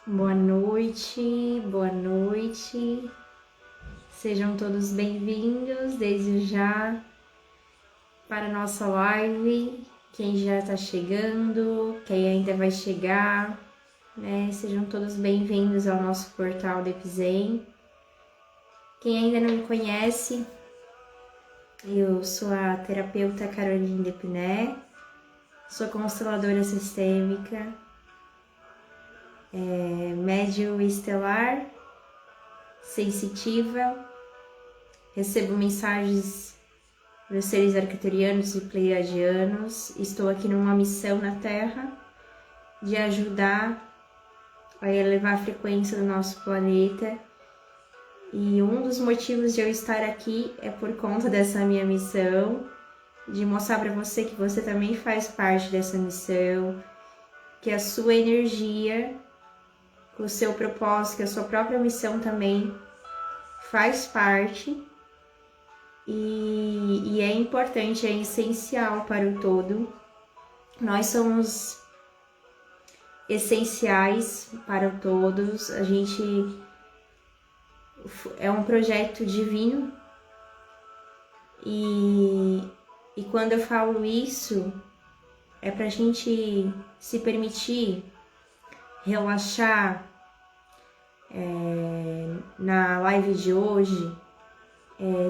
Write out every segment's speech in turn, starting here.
Boa noite, boa noite. Sejam todos bem-vindos desde já para a nossa live. Quem já está chegando, quem ainda vai chegar, né? Sejam todos bem-vindos ao nosso portal do Epicentro. Quem ainda não me conhece, eu sou a terapeuta Caroline Depiné, sou consteladora sistêmica, médium estelar, sensitiva, recebo mensagens dos seres arcturianos e pleiadianos. Estou aqui numa missão na Terra de ajudar a elevar a frequência do nosso planeta. E um dos motivos de eu estar aqui é por conta dessa minha missão, de mostrar para você que você também faz parte dessa missão, que a sua energia, o seu propósito, que a sua própria missão também faz parte. E é importante, é essencial para o todo. Nós somos essenciais para o todos. A gente é um projeto divino. E quando eu falo isso, é para a gente se permitir relaxar. Na live de hoje,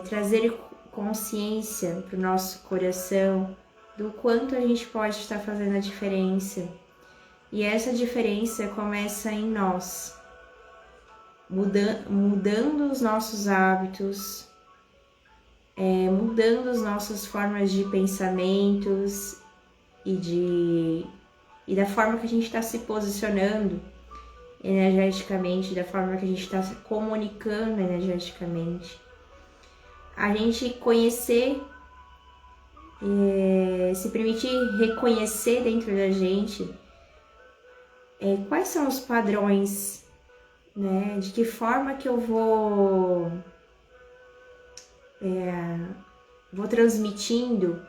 trazer consciência para o nosso coração do quanto a gente pode estar fazendo a diferença. E essa diferença começa em nós, mudando os nossos hábitos, mudando as nossas formas de pensamentos e da forma que a gente está se posicionando energeticamente, da forma que a gente está se comunicando energeticamente. A gente conhecer, se permitir reconhecer dentro da gente quais são os padrões, né? De que forma que eu vou transmitindo,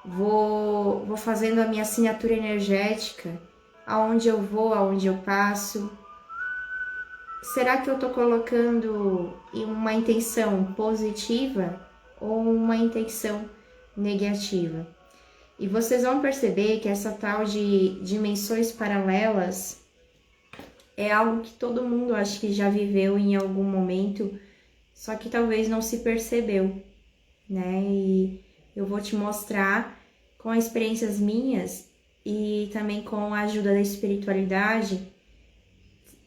vou fazendo a minha assinatura energética, aonde eu vou, aonde eu passo. Será que eu estou colocando uma intenção positiva ou uma intenção negativa? E vocês vão perceber que essa tal de dimensões paralelas é algo que todo mundo acho que já viveu em algum momento, só que talvez não se percebeu, né? E eu vou te mostrar com experiências minhas e também com a ajuda da espiritualidade,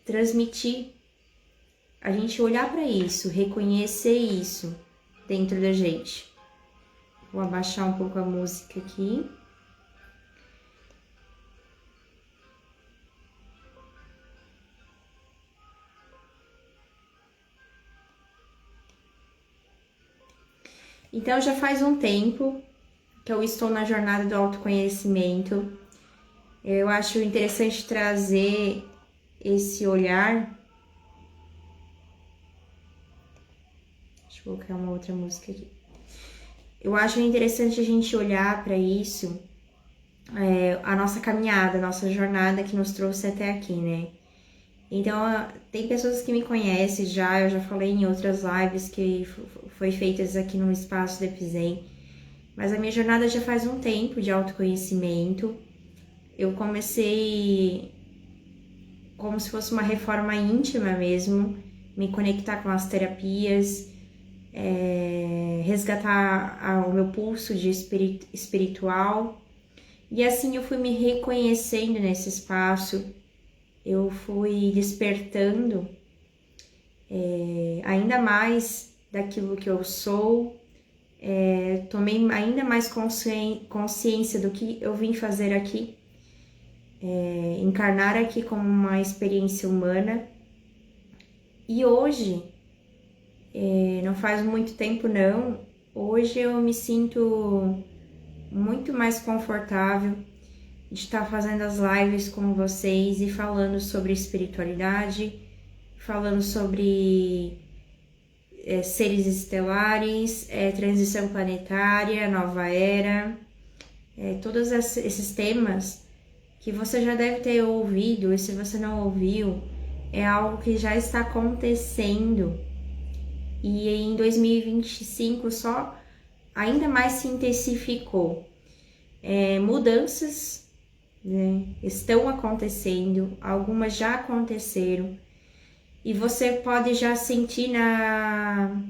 transmitir, a gente olhar para isso, reconhecer isso dentro da gente. Vou abaixar um pouco a música aqui. Então já faz um tempo que eu estou na jornada do autoconhecimento. Eu acho interessante trazer esse olhar. Deixa eu colocar uma outra música aqui. Eu acho interessante a gente olhar para isso, a nossa caminhada, a nossa jornada que nos trouxe até aqui, né? Então, tem pessoas que me conhecem já, eu já falei em outras lives que foi feitas aqui no espaço do Epicentro, mas a minha jornada já faz um tempo de autoconhecimento. Eu comecei como se fosse uma reforma íntima mesmo, me conectar com as terapias, resgatar o meu pulso de espiritual. E assim eu fui me reconhecendo nesse espaço, eu fui despertando ainda mais daquilo que eu sou, tomei ainda mais consciência do que eu vim fazer aqui, encarnar aqui como uma experiência humana. E hoje, não faz muito tempo não, hoje eu me sinto muito mais confortável de estar fazendo as lives com vocês e falando sobre espiritualidade, falando sobre seres estelares, transição planetária, nova era, todos esses temas que você já deve ter ouvido, e se você não ouviu, é algo que já está acontecendo e em 2025 só ainda mais se intensificou. Mudanças, né, estão acontecendo, algumas já aconteceram e você pode já sentir na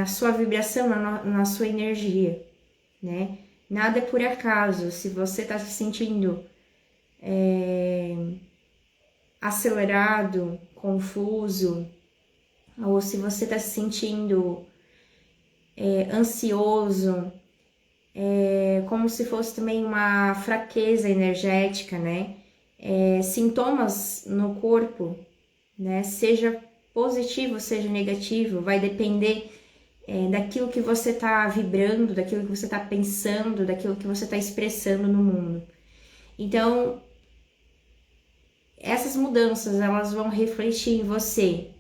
sua vibração, na sua energia, né? Nada é por acaso. Se você está se sentindo acelerado, confuso, ou se você está se sentindo ansioso, como se fosse também uma fraqueza energética, né? Sintomas no corpo, né? Seja positivo, seja negativo, vai depender daquilo que você está vibrando, daquilo que você está pensando, daquilo que você está expressando no mundo. Então, essas mudanças, elas vão refletir em você,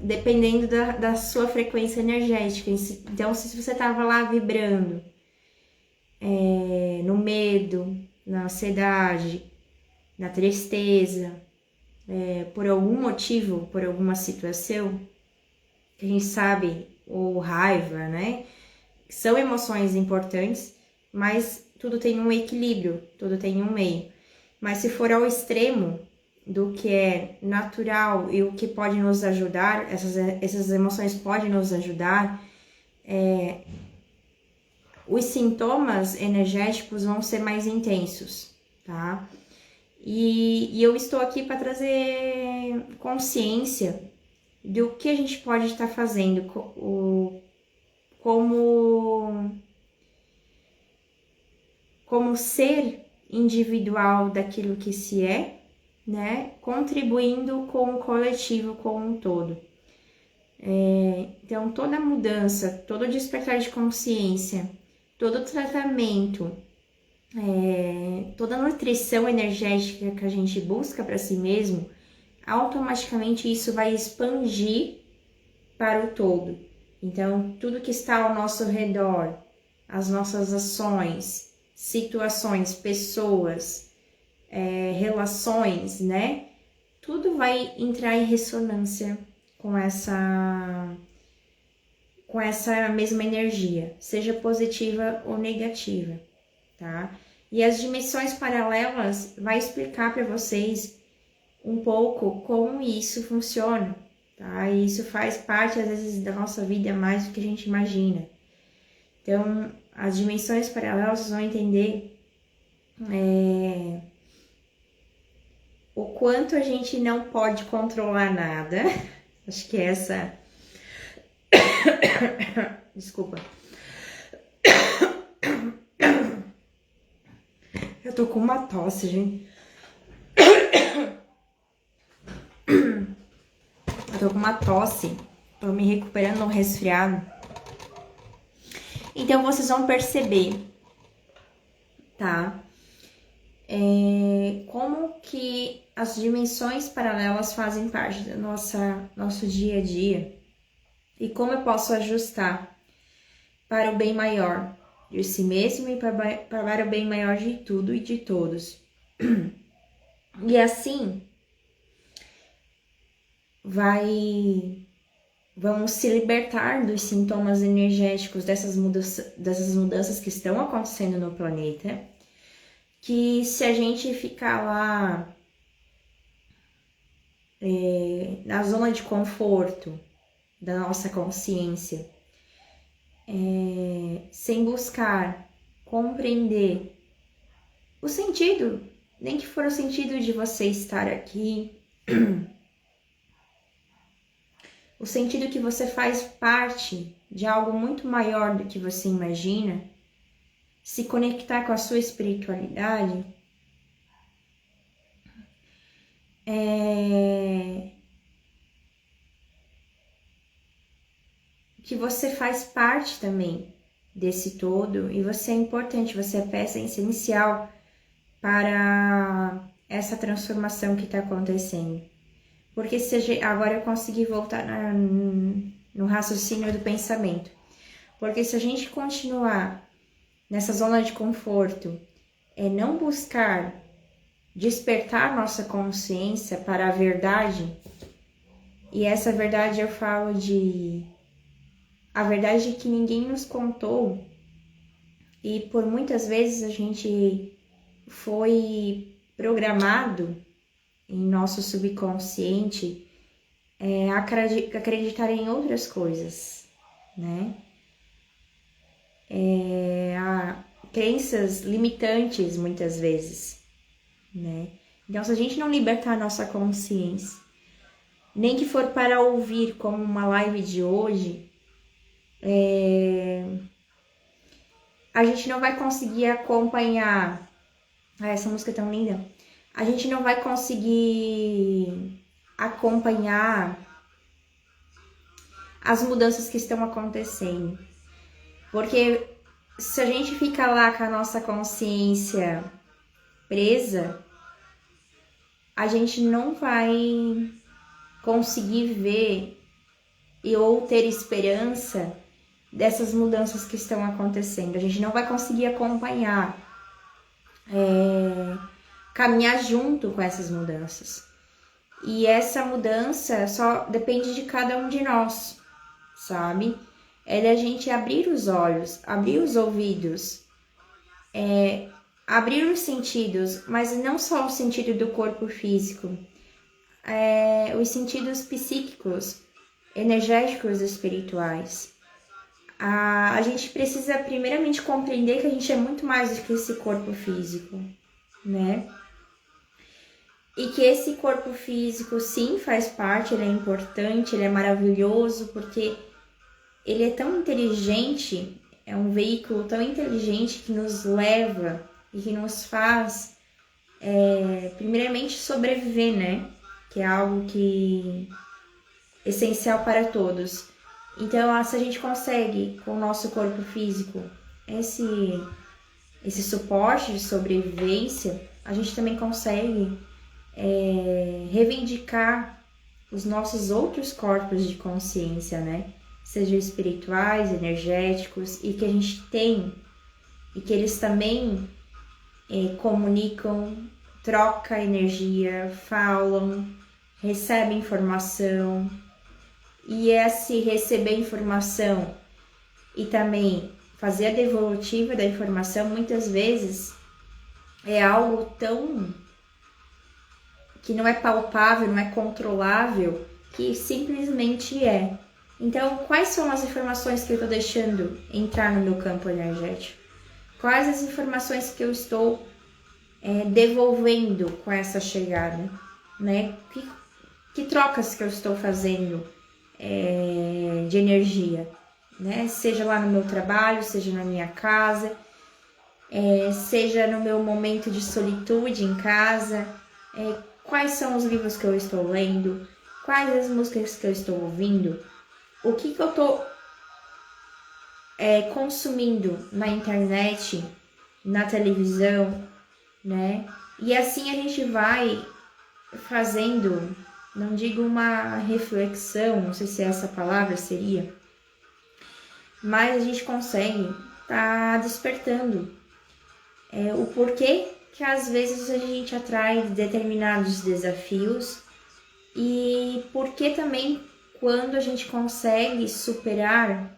dependendo da sua frequência energética. Então, se você estava lá vibrando no medo, na ansiedade, na tristeza, por algum motivo, por alguma situação, que a gente sabe, ou raiva, né? São emoções importantes, mas tudo tem um equilíbrio, tudo tem um meio. Mas se for ao extremo do que é natural e o que pode nos ajudar, essas emoções podem nos ajudar, os sintomas energéticos vão ser mais intensos, tá? E eu estou aqui para trazer consciência do que a gente pode estar fazendo, como ser individual daquilo que se é, né? Contribuindo com o coletivo como um todo. Então, toda mudança, todo despertar de consciência, todo tratamento, toda nutrição energética que a gente busca para si mesmo, automaticamente isso vai expandir para o todo. Então, tudo que está ao nosso redor, as nossas ações, situações, pessoas, relações, né? Tudo vai entrar em ressonância com essa mesma energia, seja positiva ou negativa, tá? E as dimensões paralelas vai explicar para vocês um pouco como isso funciona, tá? E isso faz parte, às vezes, da nossa vida mais do que a gente imagina. Então, as dimensões paralelas, vocês vão entender o quanto a gente não pode controlar nada. Acho que essa... Desculpa. Eu tô com uma tosse, gente. Eu tô com uma tosse. Tô me recuperando no resfriado. Então, vocês vão perceber, tá? Como que as dimensões paralelas fazem parte do nosso dia a dia. E como eu posso ajustar para o bem maior de si mesmo e para o bem maior de tudo e de todos. E assim, vamos se libertar dos sintomas energéticos dessas mudanças que estão acontecendo no planeta, que se a gente ficar lá na zona de conforto da nossa consciência, sem buscar compreender o sentido, nem que for o sentido de você estar aqui, o sentido que você faz parte de algo muito maior do que você imagina, se conectar com a sua espiritualidade, que você faz parte também desse todo e você é importante, você é peça essencial para essa transformação que está acontecendo. Porque agora eu consegui voltar no raciocínio do pensamento. Porque se a gente continuar nessa zona de conforto, não buscar despertar nossa consciência para a verdade. E essa verdade eu falo de a verdade que ninguém nos contou. E por muitas vezes a gente foi programado em nosso subconsciente acreditar em outras coisas, né? Crenças limitantes muitas vezes, né? Então, se a gente não libertar a nossa consciência, nem que for para ouvir como uma live de hoje, a gente não vai conseguir acompanhar. Essa música é tão linda. A gente não vai conseguir acompanhar as mudanças que estão acontecendo. Porque se a gente fica lá com a nossa consciência presa, a gente não vai conseguir ver ou ter esperança dessas mudanças que estão acontecendo. A gente não vai conseguir acompanhar, caminhar junto com essas mudanças. E essa mudança só depende de cada um de nós, sabe? É a gente abrir os olhos, abrir os ouvidos, abrir os sentidos, mas não só o sentido do corpo físico, os sentidos psíquicos, energéticos e espirituais. A gente precisa primeiramente compreender que a gente é muito mais do que esse corpo físico, né? E que esse corpo físico sim faz parte, ele é importante, ele é maravilhoso, porque ele é tão inteligente, é um veículo tão inteligente que nos leva e que nos faz, primeiramente, sobreviver, né? Que é algo que é essencial para todos. Então, se a gente consegue, com o nosso corpo físico, esse suporte de sobrevivência, a gente também consegue reivindicar os nossos outros corpos de consciência, né? Sejam espirituais, energéticos, e que a gente tem, e que eles também comunicam, trocam energia, falam, recebem informação. E esse receber informação e também fazer a devolutiva da informação, muitas vezes é algo tão que não é palpável, não é controlável, que simplesmente é. Então, quais são as informações que eu estou deixando entrar no meu campo energético? Quais as informações que eu estou devolvendo com essa chegada, né? Que trocas que eu estou fazendo de energia, né? Seja lá no meu trabalho, seja na minha casa, seja no meu momento de solitude em casa, quais são os livros que eu estou lendo, quais as músicas que eu estou ouvindo, o que eu estou consumindo na internet, na televisão, né? E assim a gente vai fazendo, não digo uma reflexão, não sei se essa palavra seria, mas a gente consegue estar despertando o porquê que às vezes a gente atrai determinados desafios e porquê também quando a gente consegue superar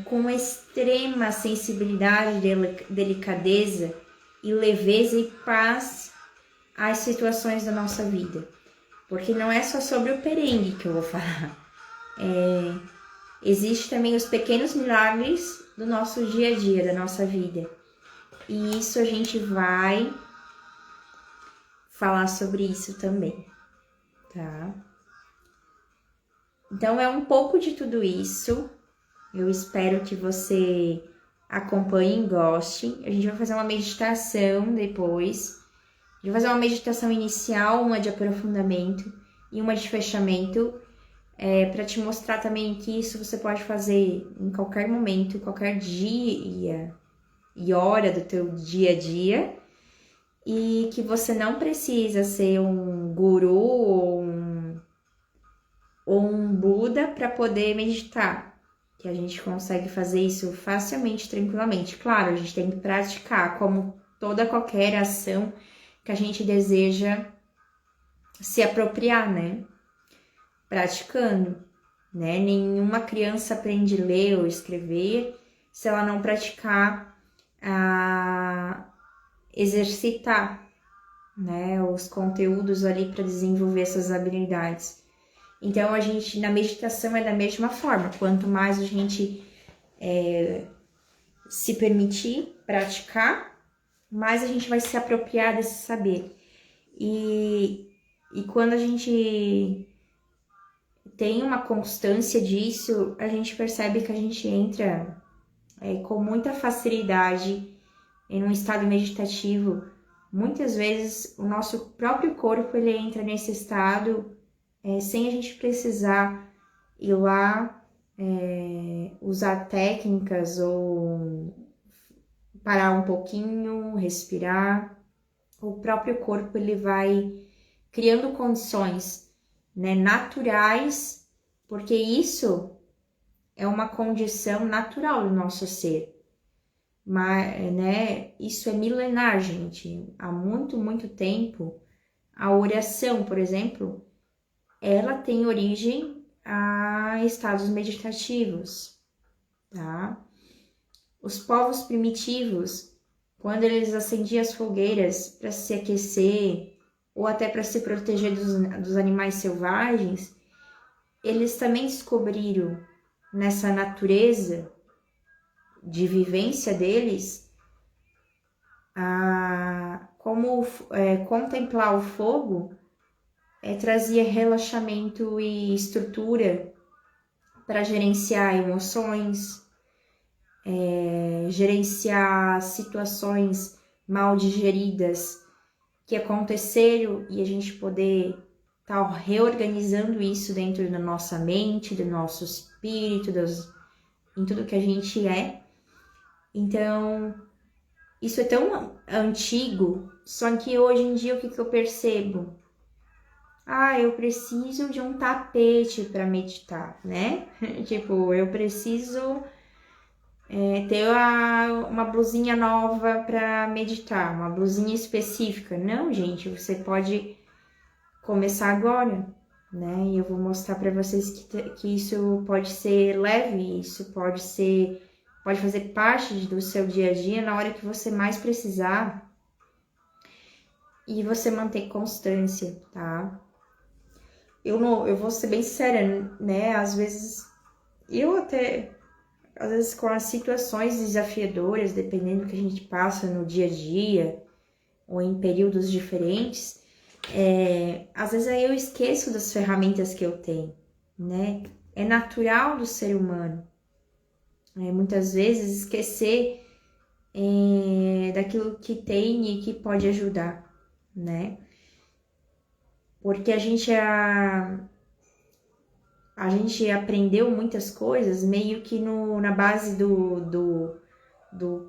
com extrema sensibilidade, delicadeza e leveza e paz as situações da nossa vida. Porque não é só sobre o perrengue que eu vou falar. Existem também os pequenos milagres do nosso dia a dia, da nossa vida. E isso a gente vai falar sobre isso também, tá? Então é um pouco de tudo isso. Eu espero que você acompanhe e goste. A gente vai fazer uma meditação depois. A gente vai fazer uma meditação inicial, uma de aprofundamento e uma de fechamento, para te mostrar também que isso você pode fazer em qualquer momento, qualquer dia e hora do teu dia a dia, e que você não precisa ser um guru ou um Buda para poder meditar, que a gente consegue fazer isso facilmente, tranquilamente. Claro, a gente tem que praticar, como toda qualquer ação, que a gente deseja se apropriar, né? Praticando, né? Nenhuma criança aprende a ler ou escrever se ela não praticar, exercitar, né? Os conteúdos ali para desenvolver essas habilidades. Então, a gente, na meditação é da mesma forma. Quanto mais a gente se permitir praticar, mais a gente vai se apropriar desse saber. E quando a gente tem uma constância disso, a gente percebe que a gente entra com muita facilidade em um estado meditativo. Muitas vezes o nosso próprio corpo ele entra nesse estado sem a gente precisar ir lá usar técnicas ou parar um pouquinho, respirar. O próprio corpo ele vai criando condições, né, naturais, porque isso é uma condição natural do nosso ser. Mas, né, isso é milenar, gente. Há muito, muito tempo, a oração, por exemplo, ela tem origem a estados meditativos, tá? Os povos primitivos, quando eles acendiam as fogueiras para se aquecer ou até para se proteger dos animais selvagens, eles também descobriram nessa natureza de vivência deles como contemplar o fogo trazia relaxamento e estrutura para gerenciar emoções, gerenciar situações mal digeridas que aconteceram e a gente poder estar reorganizando isso dentro da nossa mente, do nosso espírito, em tudo que a gente é. Então, isso é tão antigo, só que hoje em dia o que eu percebo? Eu preciso de um tapete para meditar, né? Tipo, eu preciso ter uma blusinha nova para meditar, uma blusinha específica. Não, gente, você pode começar agora, né? E eu vou mostrar para vocês que isso pode ser leve, isso pode fazer parte do seu dia a dia na hora que você mais precisar e você manter constância, tá? Eu vou ser bem sincera, né? Às vezes com as situações desafiadoras, dependendo do que a gente passa no dia a dia ou em períodos diferentes, às vezes aí eu esqueço das ferramentas que eu tenho, né? É natural do ser humano, muitas vezes esquecer daquilo que tem e que pode ajudar, né? Porque a gente aprendeu muitas coisas meio que na base do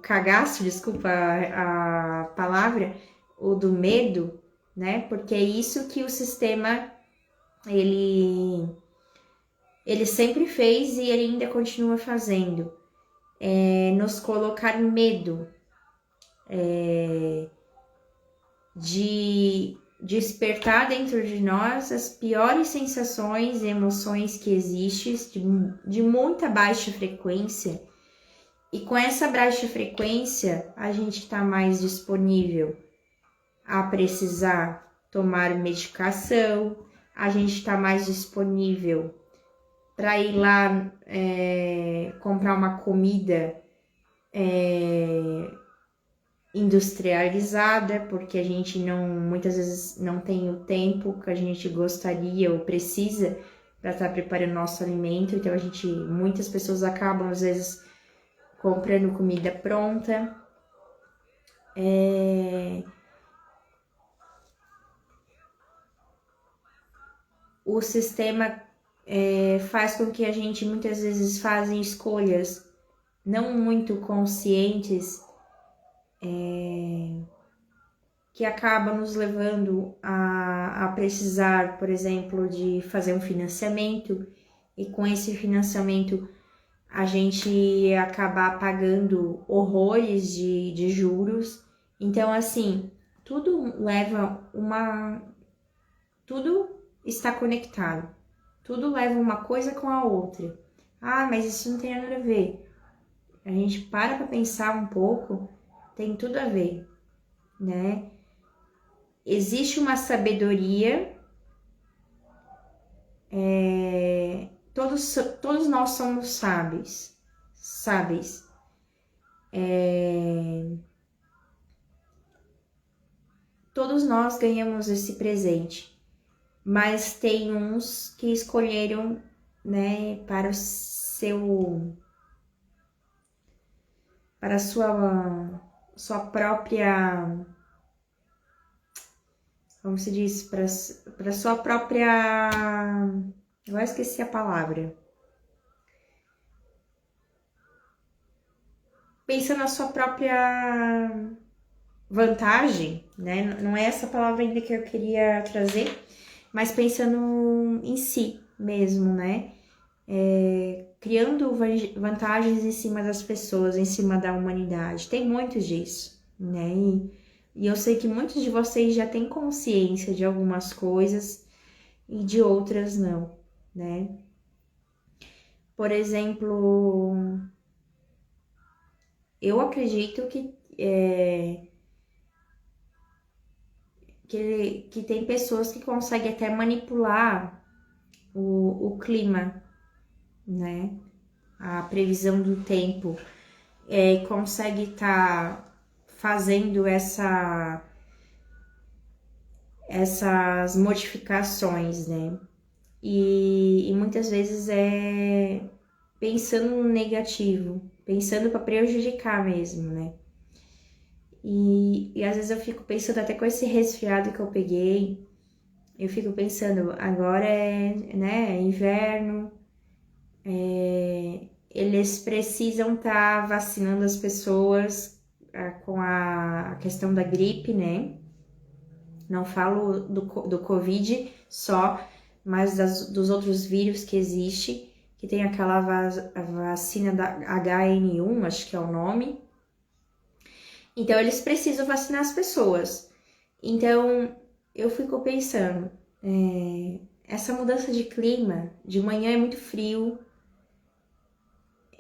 cagaço, desculpa a palavra, ou do medo, né? Porque é isso que o sistema ele sempre fez e ele ainda continua fazendo, nos colocar medo de despertar dentro de nós as piores sensações e emoções que existem, de muita baixa frequência. E com essa baixa frequência, a gente está mais disponível a precisar tomar medicação, a gente está mais disponível para ir lá comprar uma comida industrializada, porque a gente muitas vezes não tem o tempo que a gente gostaria ou precisa para estar preparando nosso alimento. Então muitas pessoas acabam às vezes comprando comida pronta. O sistema faz com que a gente muitas vezes faça escolhas não muito conscientes, que acaba nos levando a precisar, por exemplo, de fazer um financiamento, e com esse financiamento a gente acabar pagando horrores de juros. Então, assim, tudo leva tudo está conectado. Tudo leva uma coisa com a outra. Ah, mas isso não tem nada a ver. A gente para pensar um pouco, tem tudo a ver, né? Existe uma sabedoria, todos nós somos sábios. Todos nós ganhamos esse presente, mas tem uns que escolheram, né, para a sua própria, como se diz, para sua própria, agora esqueci a palavra. Pensando na sua própria vantagem, né? Não é essa palavra ainda que eu queria trazer, mas pensando em si mesmo, né? Criando vantagens em cima das pessoas, em cima da humanidade. Tem muito disso, né? E eu sei que muitos de vocês já têm consciência de algumas coisas e de outras não, né? Por exemplo, eu acredito que tem pessoas que conseguem até manipular o clima, né? A previsão do tempo, consegue estar fazendo essas modificações, né? E muitas vezes pensando no negativo, pensando para prejudicar mesmo, né? E às vezes eu fico pensando, até com esse resfriado que eu peguei, eu fico pensando, agora né, é inverno, eles precisam estar vacinando as pessoas com a questão da gripe, né? Não falo do Covid só, mas dos outros vírus que existe, que tem aquela vacina da HN1, acho que é o nome. Então, eles precisam vacinar as pessoas. Então, eu fico pensando, essa mudança de clima, de manhã é muito frio,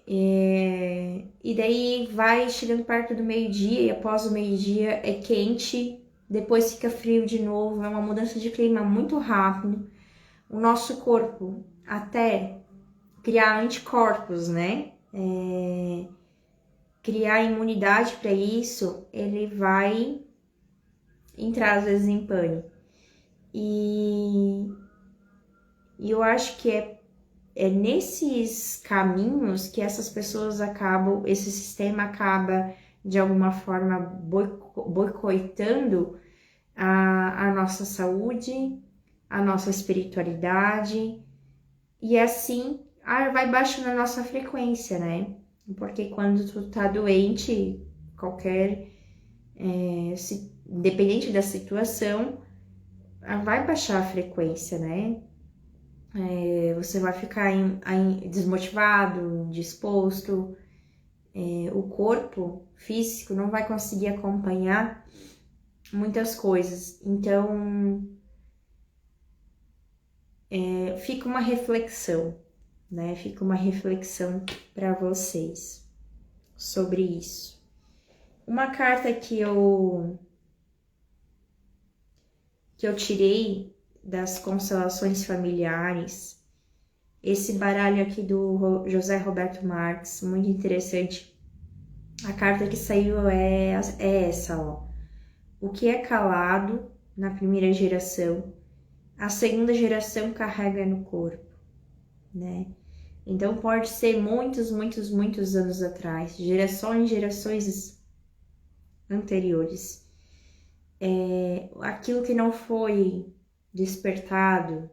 e daí vai chegando perto do meio-dia, e após o meio-dia é quente, depois fica frio de novo, é uma mudança de clima muito rápido. O nosso corpo, até criar anticorpos, né? Criar imunidade para isso, ele vai entrar às vezes em pânico. E eu acho que é nesses caminhos que essas pessoas acabam, esse sistema acaba de alguma forma boicotando a nossa saúde, a nossa espiritualidade, e assim vai baixando a nossa frequência, né? Porque quando tu tá doente, independente da situação, vai baixar a frequência, né? Você vai ficar desmotivado, indisposto, o corpo físico não vai conseguir acompanhar muitas coisas. Então, fica uma reflexão, né? Fica uma reflexão para vocês sobre isso. Uma carta que eu tirei das constelações familiares, esse baralho aqui do José Roberto Marques, muito interessante. A carta que saiu é essa, ó. O que é calado na primeira geração, a segunda geração carrega no corpo, né? Então pode ser muitos, muitos, muitos anos atrás, gerações anteriores. Aquilo que não foi despertado,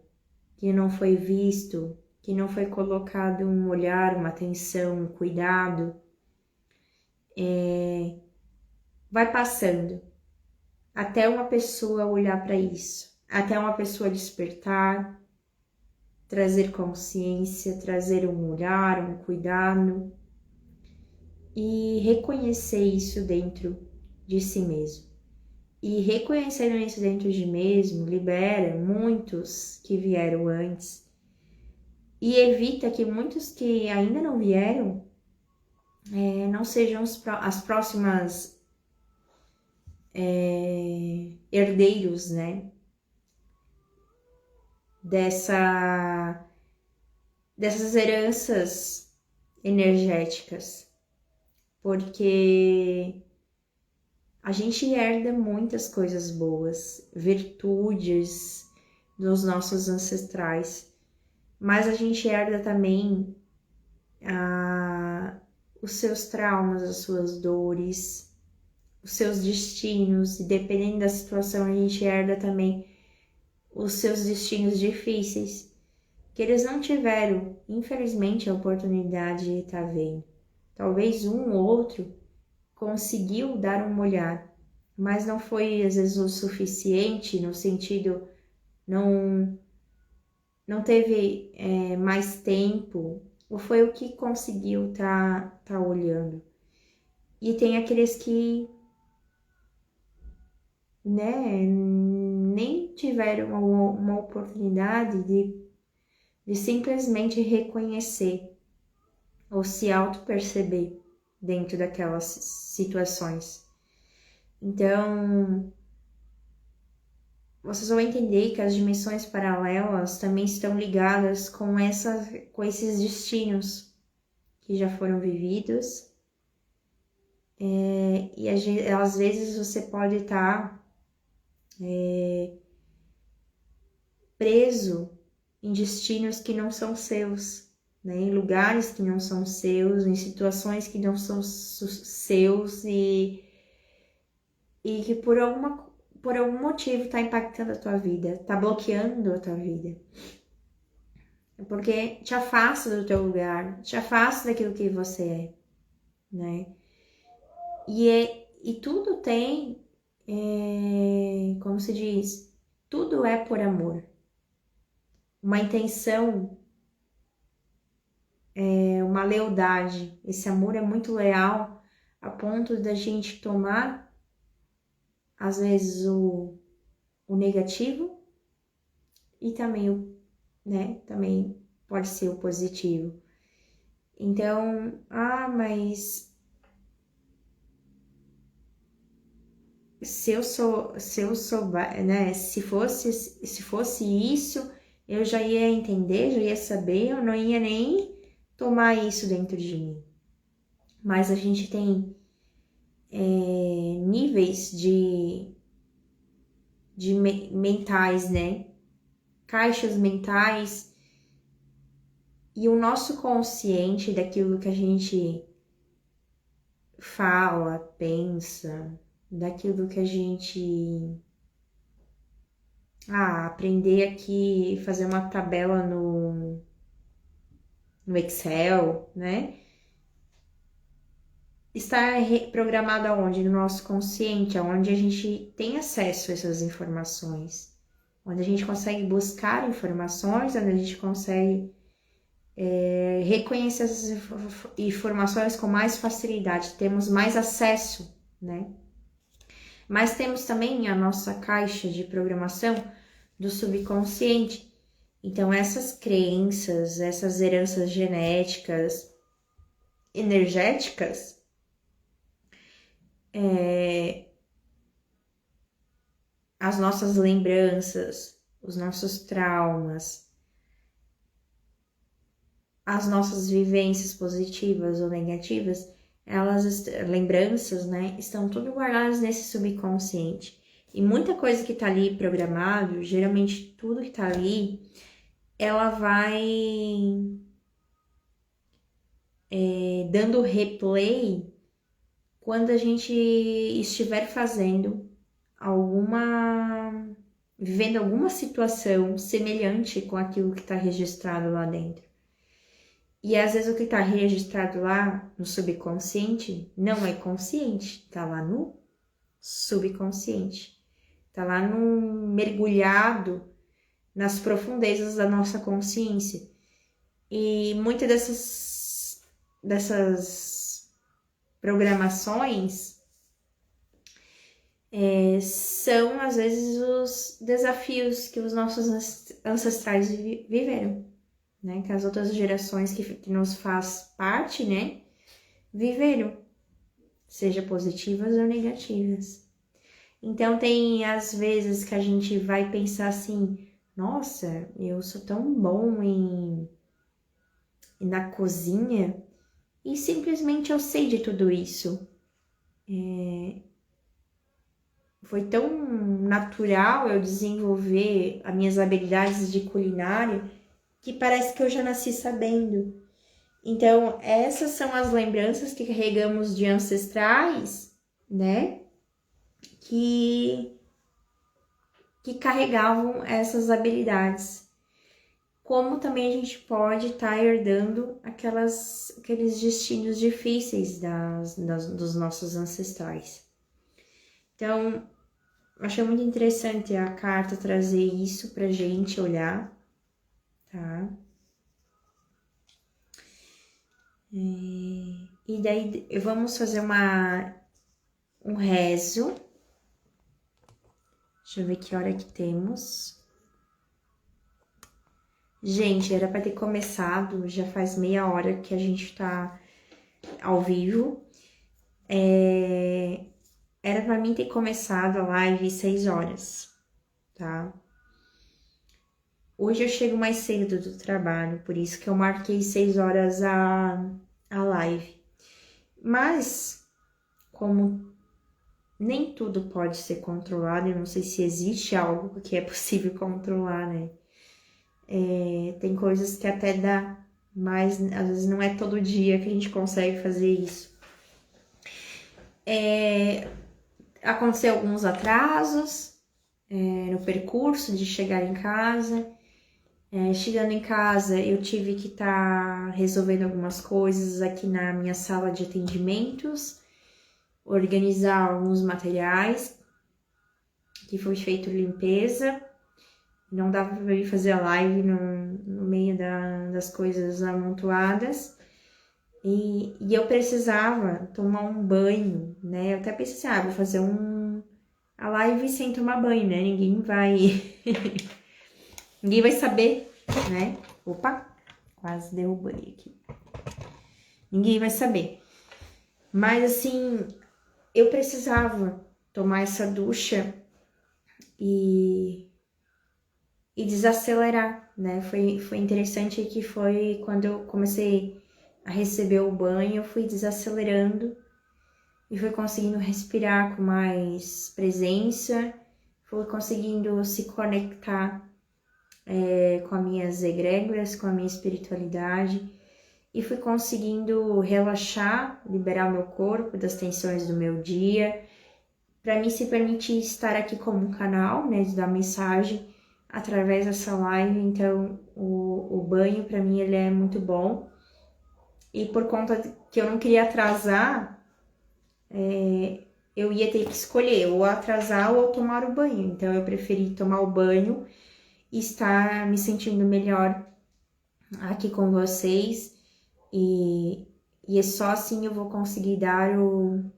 que não foi visto, que não foi colocado um olhar, uma atenção, um cuidado, vai passando até uma pessoa olhar para isso, até uma pessoa despertar, trazer consciência, trazer um olhar, um cuidado e reconhecer isso dentro de si mesmo. E reconhecendo isso dentro de mesmo, libera muitos que vieram antes e evita que muitos que ainda não vieram não sejam as próximas herdeiros, né? Dessas heranças energéticas, porque a gente herda muitas coisas boas, virtudes dos nossos ancestrais, mas a gente herda também os seus traumas, as suas dores, os seus destinos, e dependendo da situação, a gente herda também os seus destinos difíceis, que eles não tiveram, infelizmente, a oportunidade de estar vendo. Talvez um ou outro conseguiu dar uma olhada, mas não foi às vezes o suficiente, no sentido, não teve mais tempo, ou foi o que conseguiu tá olhando. E tem aqueles que, né, nem tiveram uma oportunidade de simplesmente reconhecer ou se auto-perceber dentro daquelas situações. Então, vocês vão entender que as dimensões paralelas também estão ligadas com esses destinos que já foram vividos. E às vezes você pode estar preso em destinos que não são seus, né? Em lugares que não são seus, em situações que não são seus e que por algum motivo está impactando a tua vida, está bloqueando a tua vida. Porque te afasta do teu lugar, te afasta daquilo que você é, né? E tudo tem, como se diz, tudo é por amor. Uma intenção, uma lealdade. Esse amor é muito leal a ponto da gente tomar, às vezes, o negativo e também também pode ser o positivo. Então, mas se eu sou, né, se fosse isso, eu já ia entender, já ia saber, eu não ia nem tomar isso dentro de mim. Mas a gente tem níveis de mentais, né? Caixas mentais, e o nosso consciente daquilo que a gente fala, pensa, daquilo que a gente aprender aqui, fazer uma tabela no Excel, né? Está programado aonde? No nosso consciente, aonde a gente tem acesso a essas informações, onde a gente consegue buscar informações, onde a gente consegue reconhecer essas informações com mais facilidade, temos mais acesso, né? Mas temos também a nossa caixa de programação do subconsciente. Então, essas crenças, essas heranças genéticas, energéticas, as nossas lembranças, os nossos traumas, as nossas vivências positivas ou negativas, lembranças, né, estão tudo guardadas nesse subconsciente. E muita coisa que tá ali programado, geralmente tudo que tá ali, ela vai dando replay quando a gente estiver vivendo alguma situação semelhante com aquilo que está registrado lá dentro. E às vezes o que está registrado lá no subconsciente não é consciente, está lá no subconsciente, está lá mergulhado nas profundezas da nossa consciência. E muitas dessas programações, são às vezes os desafios que os nossos ancestrais viveram, né? Que as outras gerações que nos faz parte, né? Viveram, seja positivas ou negativas. Então tem às vezes que a gente vai pensar assim, nossa, eu sou tão bom na cozinha e simplesmente eu sei de tudo isso. Foi tão natural eu desenvolver as minhas habilidades de culinária que parece que eu já nasci sabendo. Então, essas são as lembranças que carregamos de ancestrais, né? Que carregavam essas habilidades. Como também a gente pode estar herdando aqueles destinos difíceis dos nossos ancestrais. Então, achei muito interessante a carta trazer isso pra gente olhar, tá? E daí vamos fazer um rezo. Deixa eu ver que hora que temos. Gente, era pra ter começado, já faz meia hora que a gente tá ao vivo. Era pra mim ter começado a live 6 horas, tá? Hoje eu chego mais cedo do trabalho, por isso que eu marquei 6 horas a live. Mas, como nem tudo pode ser controlado, eu não sei se existe algo que é possível controlar, né? Tem coisas que até dá, mas às vezes não é todo dia que a gente consegue fazer isso. Aconteceu alguns atrasos no percurso de chegar em casa. Chegando em casa, eu tive que estar resolvendo algumas coisas aqui na minha sala de atendimentos, organizar alguns materiais, que foi feito limpeza. Não dava para ir fazer a live no meio das coisas amontoadas. E eu precisava tomar um banho, né? Eu até pensei, vou fazer a live sem tomar banho, né? Ninguém vai saber, né? Opa, quase derrubei aqui. Ninguém vai saber. Mas assim, eu precisava tomar essa ducha e desacelerar, né? Foi interessante que foi quando eu comecei a receber o banho, eu fui desacelerando e fui conseguindo respirar com mais presença, fui conseguindo se conectar com as minhas egrégoras, com a minha espiritualidade e fui conseguindo relaxar, liberar o meu corpo das tensões do meu dia, para mim se permitir estar aqui como um canal, né, de dar mensagem através dessa live. Então o banho para mim ele é muito bom. E por conta que eu não queria atrasar, eu ia ter que escolher ou atrasar ou tomar o banho. Então eu preferi tomar o banho e estar me sentindo melhor aqui com vocês. E é só assim eu vou conseguir dar o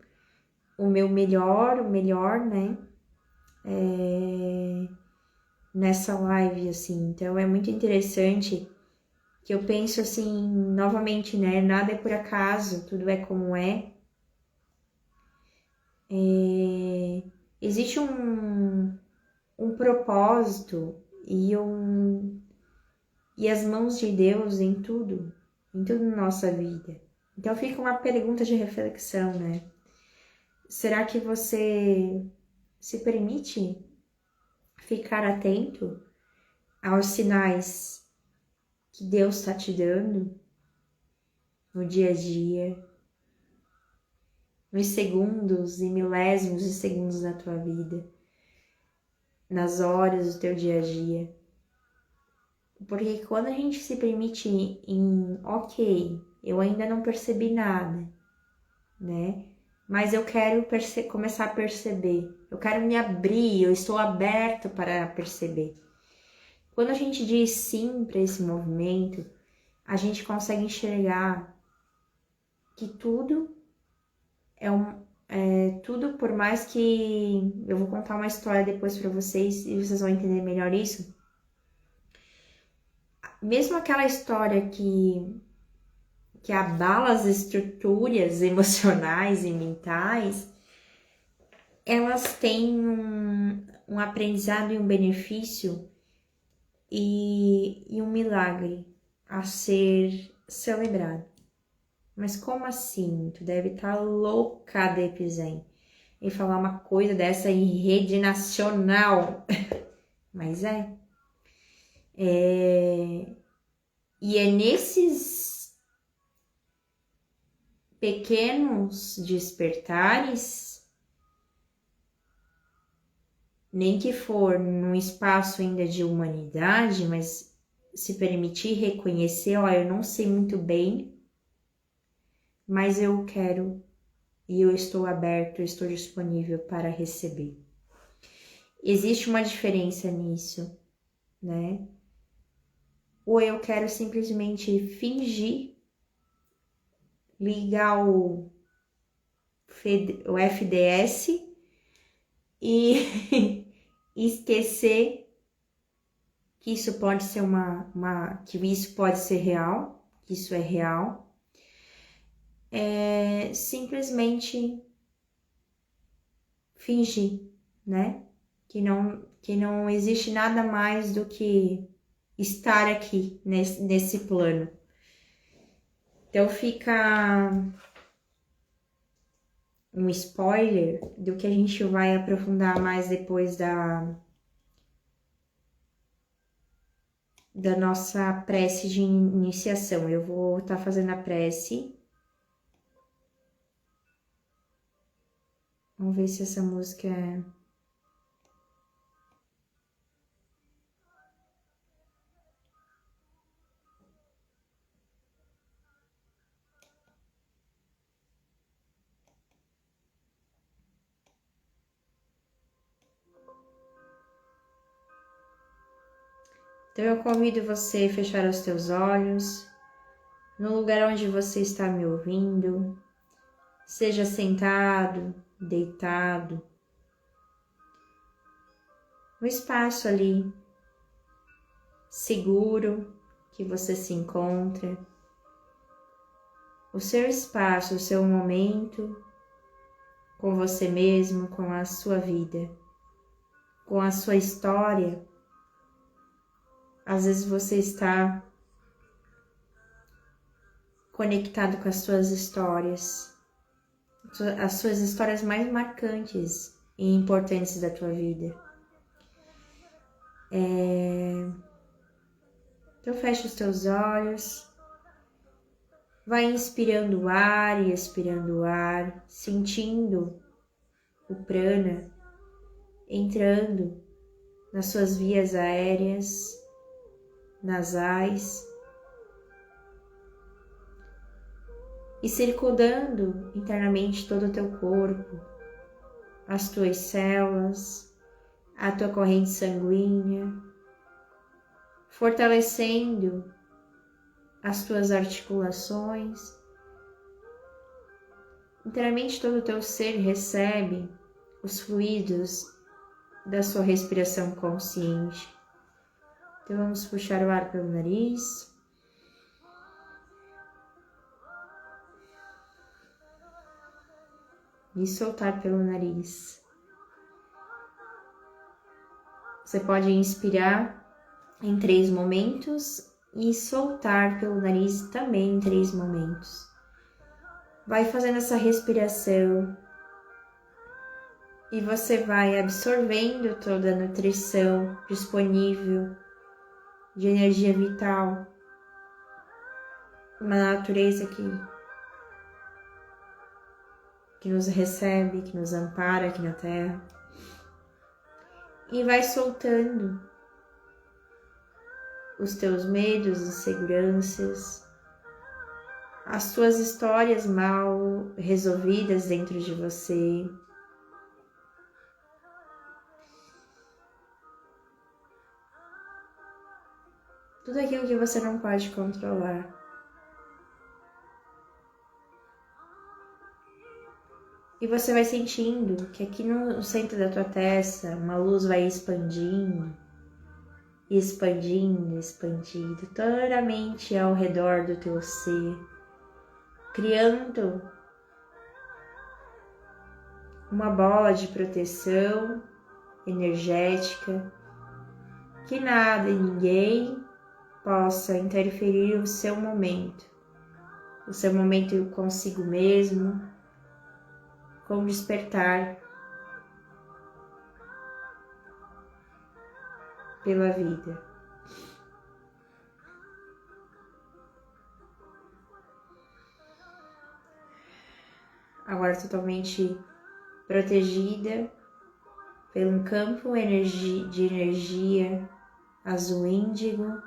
meu melhor, né? Nessa live, assim. Então é muito interessante que eu penso assim, novamente, né? Nada é por acaso, tudo é como é. Existe um propósito e as mãos de Deus em tudo na nossa vida. Então fica uma pergunta de reflexão, né? Será que você se permite ficar atento aos sinais que Deus está te dando no dia a dia, nos segundos e milésimos de segundos da tua vida, nas horas do teu dia a dia? Porque quando a gente se permite ok, eu ainda não percebi nada, né? Mas eu quero começar a perceber, eu quero me abrir, eu estou aberto para perceber. Quando a gente diz sim para esse movimento, a gente consegue enxergar que tudo tudo, por mais que eu vou contar uma história depois para vocês e vocês vão entender melhor isso. Mesmo aquela história que abala as estruturas emocionais e mentais, elas têm um aprendizado e um benefício e um milagre a ser celebrado. Mas como assim? Tu deve estar louca de Epizem e falar uma coisa dessa em rede nacional. Mas e é nesses pequenos despertares, nem que for num espaço ainda de humanidade, mas se permitir reconhecer, ó, eu não sei muito bem, mas eu quero e eu estou aberto, eu estou disponível para receber. Existe uma diferença nisso, né? Ou eu quero simplesmente fingir, ligar o FDS e esquecer que isso pode ser que isso pode ser real, que isso é real. Simplesmente fingir, né? Que não existe nada mais do que estar aqui nesse plano. Então fica um spoiler do que a gente vai aprofundar mais depois da nossa prece de iniciação. Eu vou estar fazendo a prece. Vamos ver se essa música é... Então eu convido você a fechar os teus olhos, no lugar onde você está me ouvindo, seja sentado, deitado, no espaço ali seguro que você se encontra, o seu espaço, o seu momento com você mesmo, com a sua vida, com a sua história. Às vezes você está conectado com as suas histórias, as suas histórias mais marcantes e importantes da tua vida. Então fecha os teus olhos, vai inspirando o ar e expirando o ar, sentindo o prana entrando nas suas vias aéreas, nasais e circundando internamente todo o teu corpo, as tuas células, a tua corrente sanguínea, fortalecendo as tuas articulações. Inteiramente todo o teu ser recebe os fluidos da sua respiração consciente. Então vamos puxar o ar pelo nariz. E soltar pelo nariz. Você pode inspirar em 3 momentos e soltar pelo nariz também em 3 momentos. Vai fazendo essa respiração e você vai absorvendo toda a nutrição disponível de energia vital, uma natureza que nos recebe, que nos ampara aqui na Terra. E vai soltando os teus medos, inseguranças, as tuas histórias mal resolvidas dentro de você. Tudo aquilo que você não pode controlar. E você vai sentindo que aqui no centro da tua testa, uma luz vai expandindo, expandindo, expandindo, totalmente ao redor do teu ser, criando uma bola de proteção energética, que nada e ninguém possa interferir o seu momento consigo mesmo, com despertar pela vida. Agora totalmente protegida por um campo de energia azul índigo,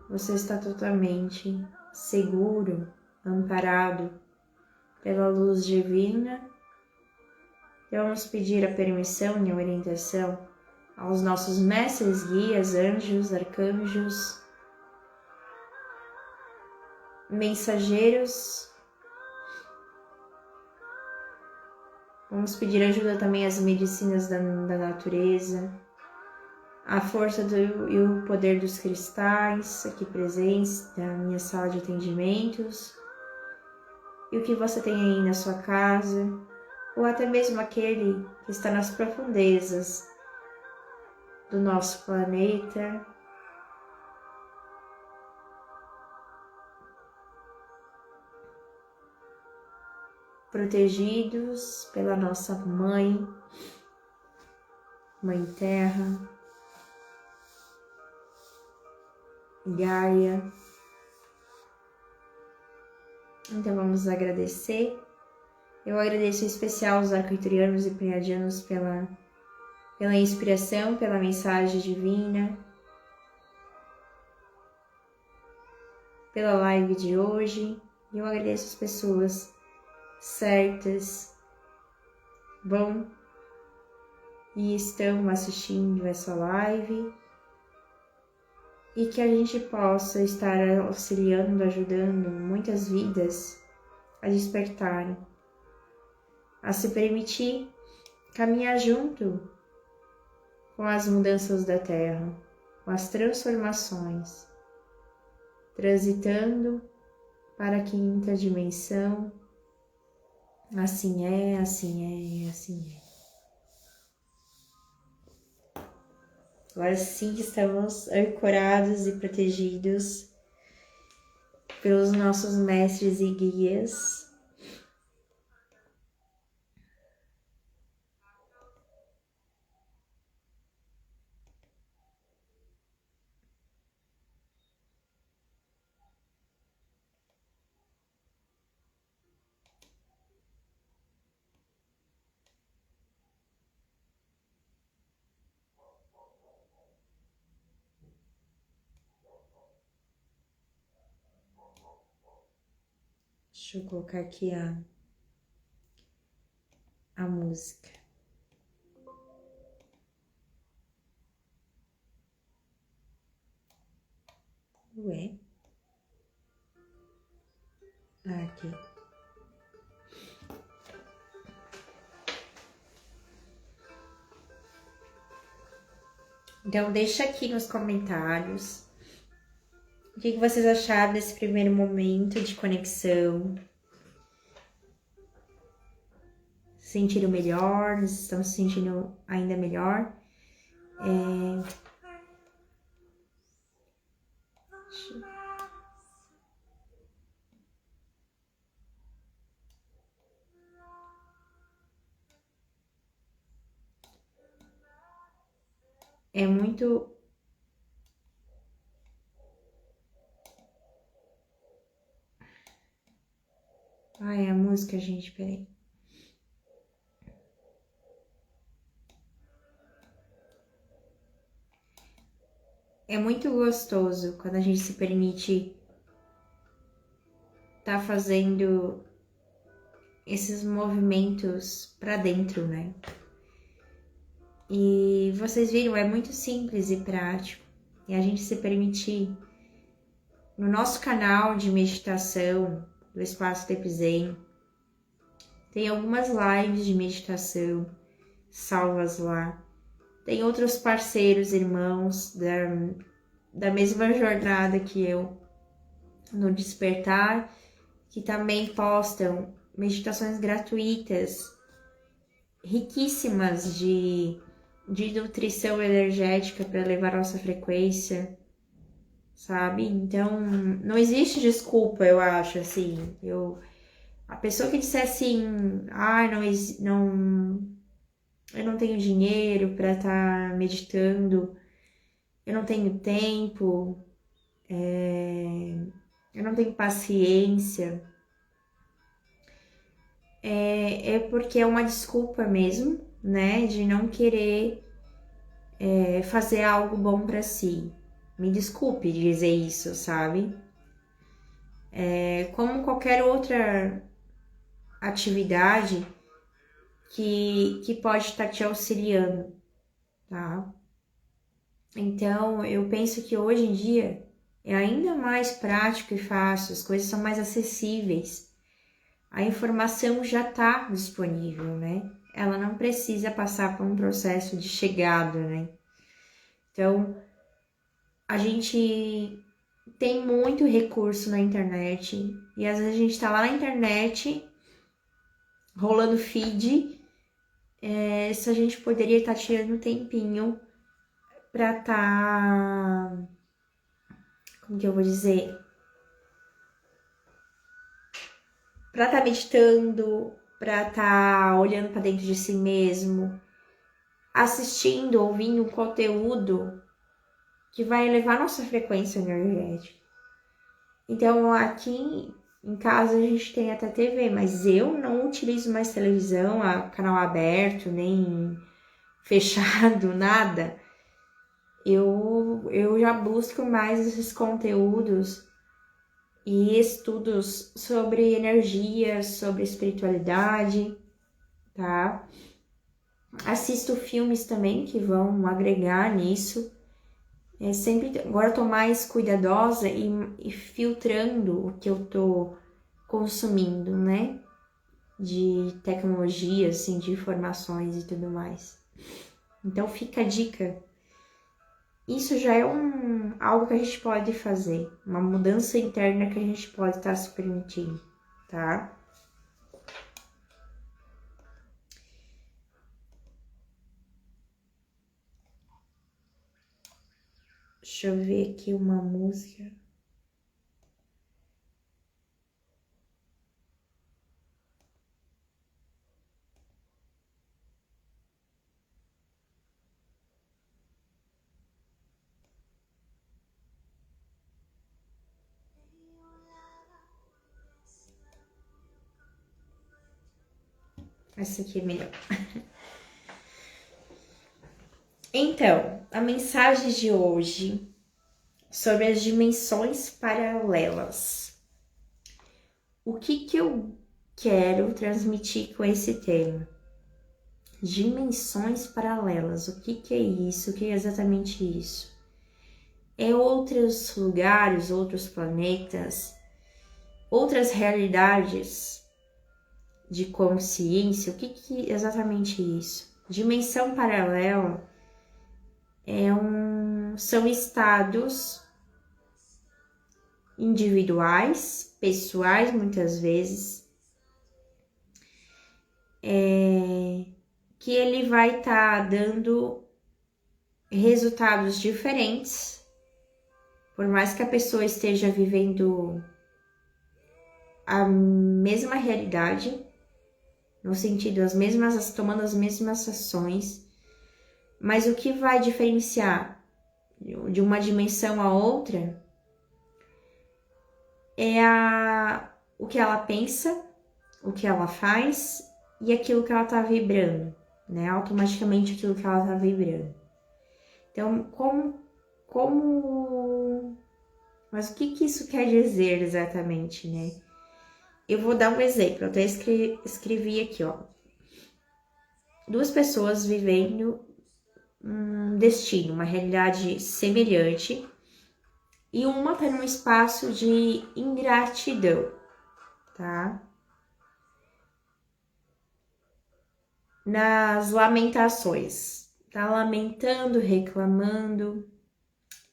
você está totalmente seguro, amparado pela luz divina. E vamos pedir a permissão e a orientação aos nossos mestres, guias, anjos, arcanjos, mensageiros. Vamos pedir ajuda também às medicinas da natureza, a força e o poder dos cristais aqui presentes da minha sala de atendimentos, e o que você tem aí na sua casa, ou até mesmo aquele que está nas profundezas do nosso planeta. Protegidos pela nossa Mãe Terra, Gaia. Então vamos agradecer. Eu agradeço em especial aos arcturianos e pleiadianos pela inspiração, pela mensagem divina, pela live de hoje. E eu agradeço as pessoas certas, vão e estão assistindo essa live, e que a gente possa estar auxiliando, ajudando muitas vidas a despertarem, a se permitir caminhar junto com as mudanças da Terra, com as transformações, transitando para a quinta dimensão. Assim é, assim é, assim é. Agora sim que estamos ancorados e protegidos pelos nossos mestres e guias. Deixa eu colocar aqui a música. Ué? Aqui. Então deixa aqui nos comentários o que vocês acharam desse primeiro momento de conexão. Se sentiram melhor? Estão se sentindo ainda melhor? É muito... Ai, a música, gente, peraí. É muito gostoso quando a gente se permite tá fazendo esses movimentos para dentro, né? E vocês viram, é muito simples e prático. E a gente se permitir, no nosso canal de meditação do Espaço Tepzen, Tem algumas lives de meditação salvas lá. Tem outros parceiros, irmãos da mesma jornada que eu no Despertar, que também postam meditações gratuitas, riquíssimas de nutrição energética para elevar nossa frequência, sabe? Então, não existe desculpa, eu acho, assim. A pessoa que disser assim, eu não tenho dinheiro para estar meditando, eu não tenho tempo, eu não tenho paciência, é porque é uma desculpa mesmo, né, de não querer fazer algo bom para si. Me desculpe dizer isso, sabe? Como qualquer outra atividade que pode estar te auxiliando, tá? Então, eu penso que hoje em dia é ainda mais prático e fácil, as coisas são mais acessíveis. A informação já está disponível, né? Ela não precisa passar por um processo de chegada, né? Então, a gente tem muito recurso na internet e às vezes a gente tá lá na internet rolando feed, se a gente poderia estar tirando um tempinho pra como que eu vou dizer? Pra estar meditando, pra estar olhando pra dentro de si mesmo, assistindo, ouvindo um conteúdo que vai elevar nossa frequência energética. Então, aqui em casa a gente tem até TV, mas eu não utilizo mais televisão, canal aberto, nem fechado, nada. Eu já busco mais esses conteúdos e estudos sobre energia, sobre espiritualidade, tá? Assisto filmes também que vão agregar nisso. Agora eu tô mais cuidadosa e filtrando o que eu tô consumindo, né? De tecnologia, assim, de informações e tudo mais. Então fica a dica. Isso já é algo que a gente pode fazer, uma mudança interna que a gente pode estar se permitindo, tá? Deixa eu ver aqui uma música. Essa aqui é melhor. Então, a mensagem de hoje sobre as dimensões paralelas. O que eu quero transmitir com esse tema? Dimensões paralelas. O que é isso? O que é exatamente isso? É outros lugares, outros planetas, outras realidades de consciência. O que é exatamente isso? Dimensão paralela são estados individuais, pessoais muitas vezes, que ele vai estar dando resultados diferentes, por mais que a pessoa esteja vivendo a mesma realidade, no sentido tomando as mesmas ações, mas o que vai diferenciar de uma dimensão a outra é o que ela pensa, o que ela faz e aquilo que ela tá vibrando, né? Automaticamente aquilo que ela tá vibrando. Então, mas o que isso quer dizer exatamente, né? Eu vou dar um exemplo, eu até escrevi aqui, ó. Duas pessoas vivendo um destino, uma realidade semelhante, e uma tá num espaço de ingratidão, tá? nas lamentações, tá lamentando, reclamando.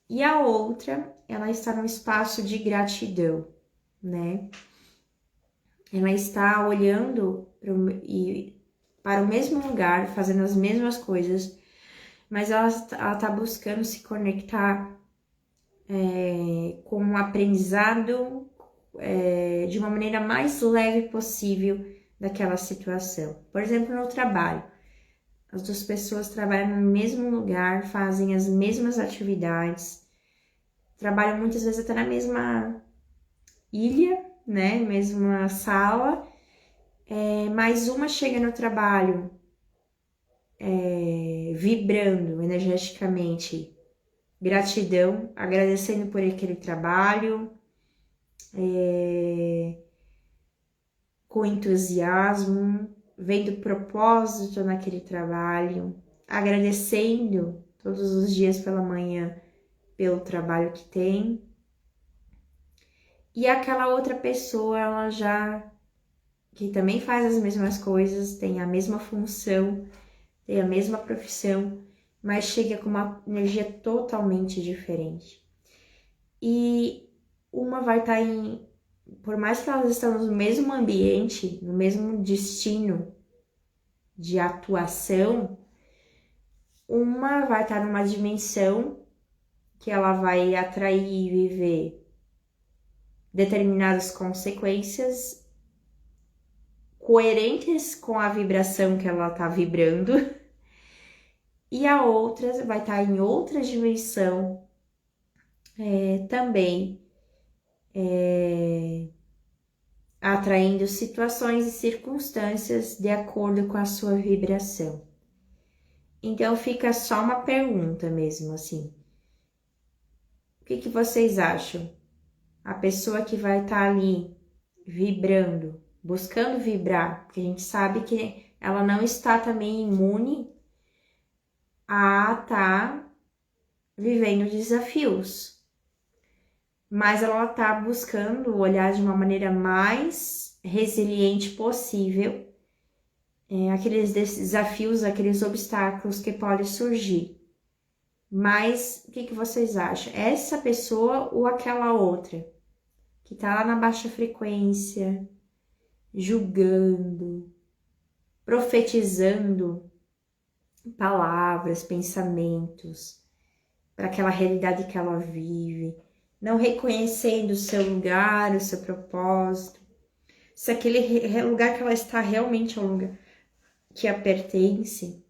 E a outra, ela está no espaço de gratidão, né? Ela está olhando para o mesmo lugar, fazendo as mesmas coisas, mas ela está buscando se conectar com o aprendizado de uma maneira mais leve possível daquela situação. Por exemplo, no trabalho, as duas pessoas trabalham no mesmo lugar, fazem as mesmas atividades, trabalham muitas vezes até na mesma ilha, né, mesma sala, mas uma chega no trabalho vibrando energeticamente gratidão, agradecendo por aquele trabalho, com entusiasmo, vendo propósito naquele trabalho, agradecendo todos os dias pela manhã pelo trabalho que tem. E aquela outra pessoa, ela já, que também faz as mesmas coisas, tem a mesma função, tem a mesma profissão, mas chega com uma energia totalmente diferente. E uma vai estar por mais que elas estão no mesmo ambiente, no mesmo destino de atuação, uma vai estar numa dimensão que ela vai atrair e viver determinadas consequências coerentes com a vibração que ela está vibrando, e a outra vai estar em outra dimensão também atraindo situações e circunstâncias de acordo com a sua vibração. Então fica só uma pergunta mesmo, assim. O que vocês acham? A pessoa que vai estar ali vibrando, buscando vibrar, porque a gente sabe que ela não está também imune a estar vivendo desafios, mas ela está buscando olhar de uma maneira mais resiliente possível aqueles desafios, aqueles obstáculos que podem surgir. Mas o que vocês acham? Essa pessoa ou aquela outra que tá lá na baixa frequência, julgando, profetizando palavras, pensamentos para aquela realidade que ela vive, não reconhecendo o seu lugar, o seu propósito, se aquele lugar que ela está realmente é um lugar que a pertence,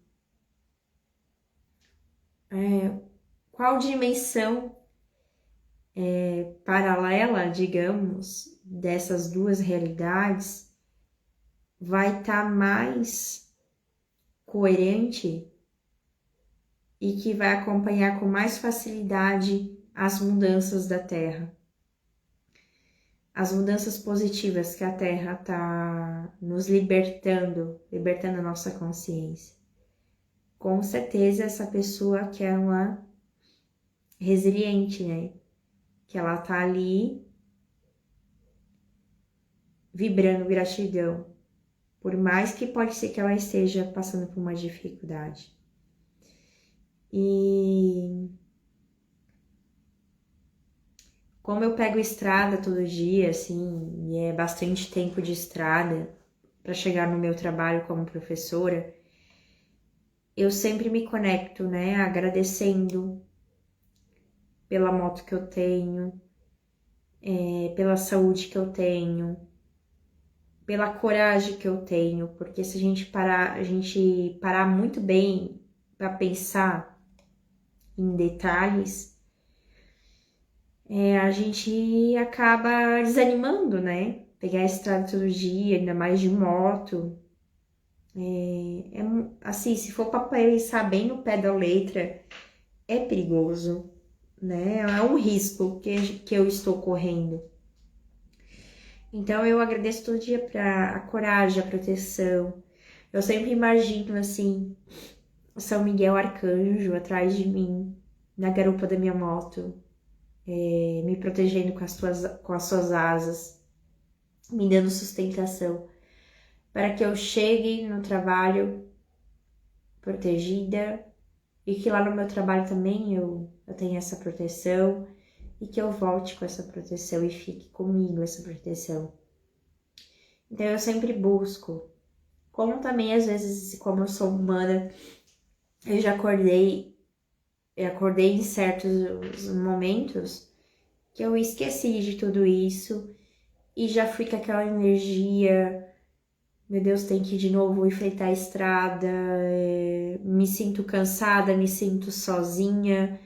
qual dimensão paralela, digamos, dessas duas realidades vai estar mais coerente e que vai acompanhar com mais facilidade as mudanças da Terra, as mudanças positivas que a Terra está nos libertando a nossa consciência. Com certeza essa pessoa que é uma resiliente, né? Que ela tá ali vibrando gratidão, por mais que pode ser que ela esteja passando por uma dificuldade. E como eu pego estrada todo dia, assim, e é bastante tempo de estrada para chegar no meu trabalho como professora, eu sempre me conecto, né, agradecendo pela moto que eu tenho, pela saúde que eu tenho, pela coragem que eu tenho, porque se a gente parar muito bem para pensar em detalhes, a gente acaba desanimando, né? Pegar a estrada todo dia, ainda mais de moto. Assim, se for para pensar bem no pé da letra, é perigoso, né? É um risco que eu estou correndo. Então eu agradeço todo dia para a coragem, a proteção. Eu sempre imagino assim, São Miguel Arcanjo atrás de mim, na garupa da minha moto, me protegendo com as suas asas, me dando sustentação, para que eu chegue no trabalho protegida e que lá no meu trabalho também eu tenho essa proteção e que eu volte com essa proteção e fique comigo essa proteção. Então eu sempre busco, como também às vezes, como eu sou humana, eu já acordei em certos momentos que eu esqueci de tudo isso e já fui com aquela energia, meu Deus, tem que ir de novo enfrentar a estrada, me sinto cansada, me sinto sozinha,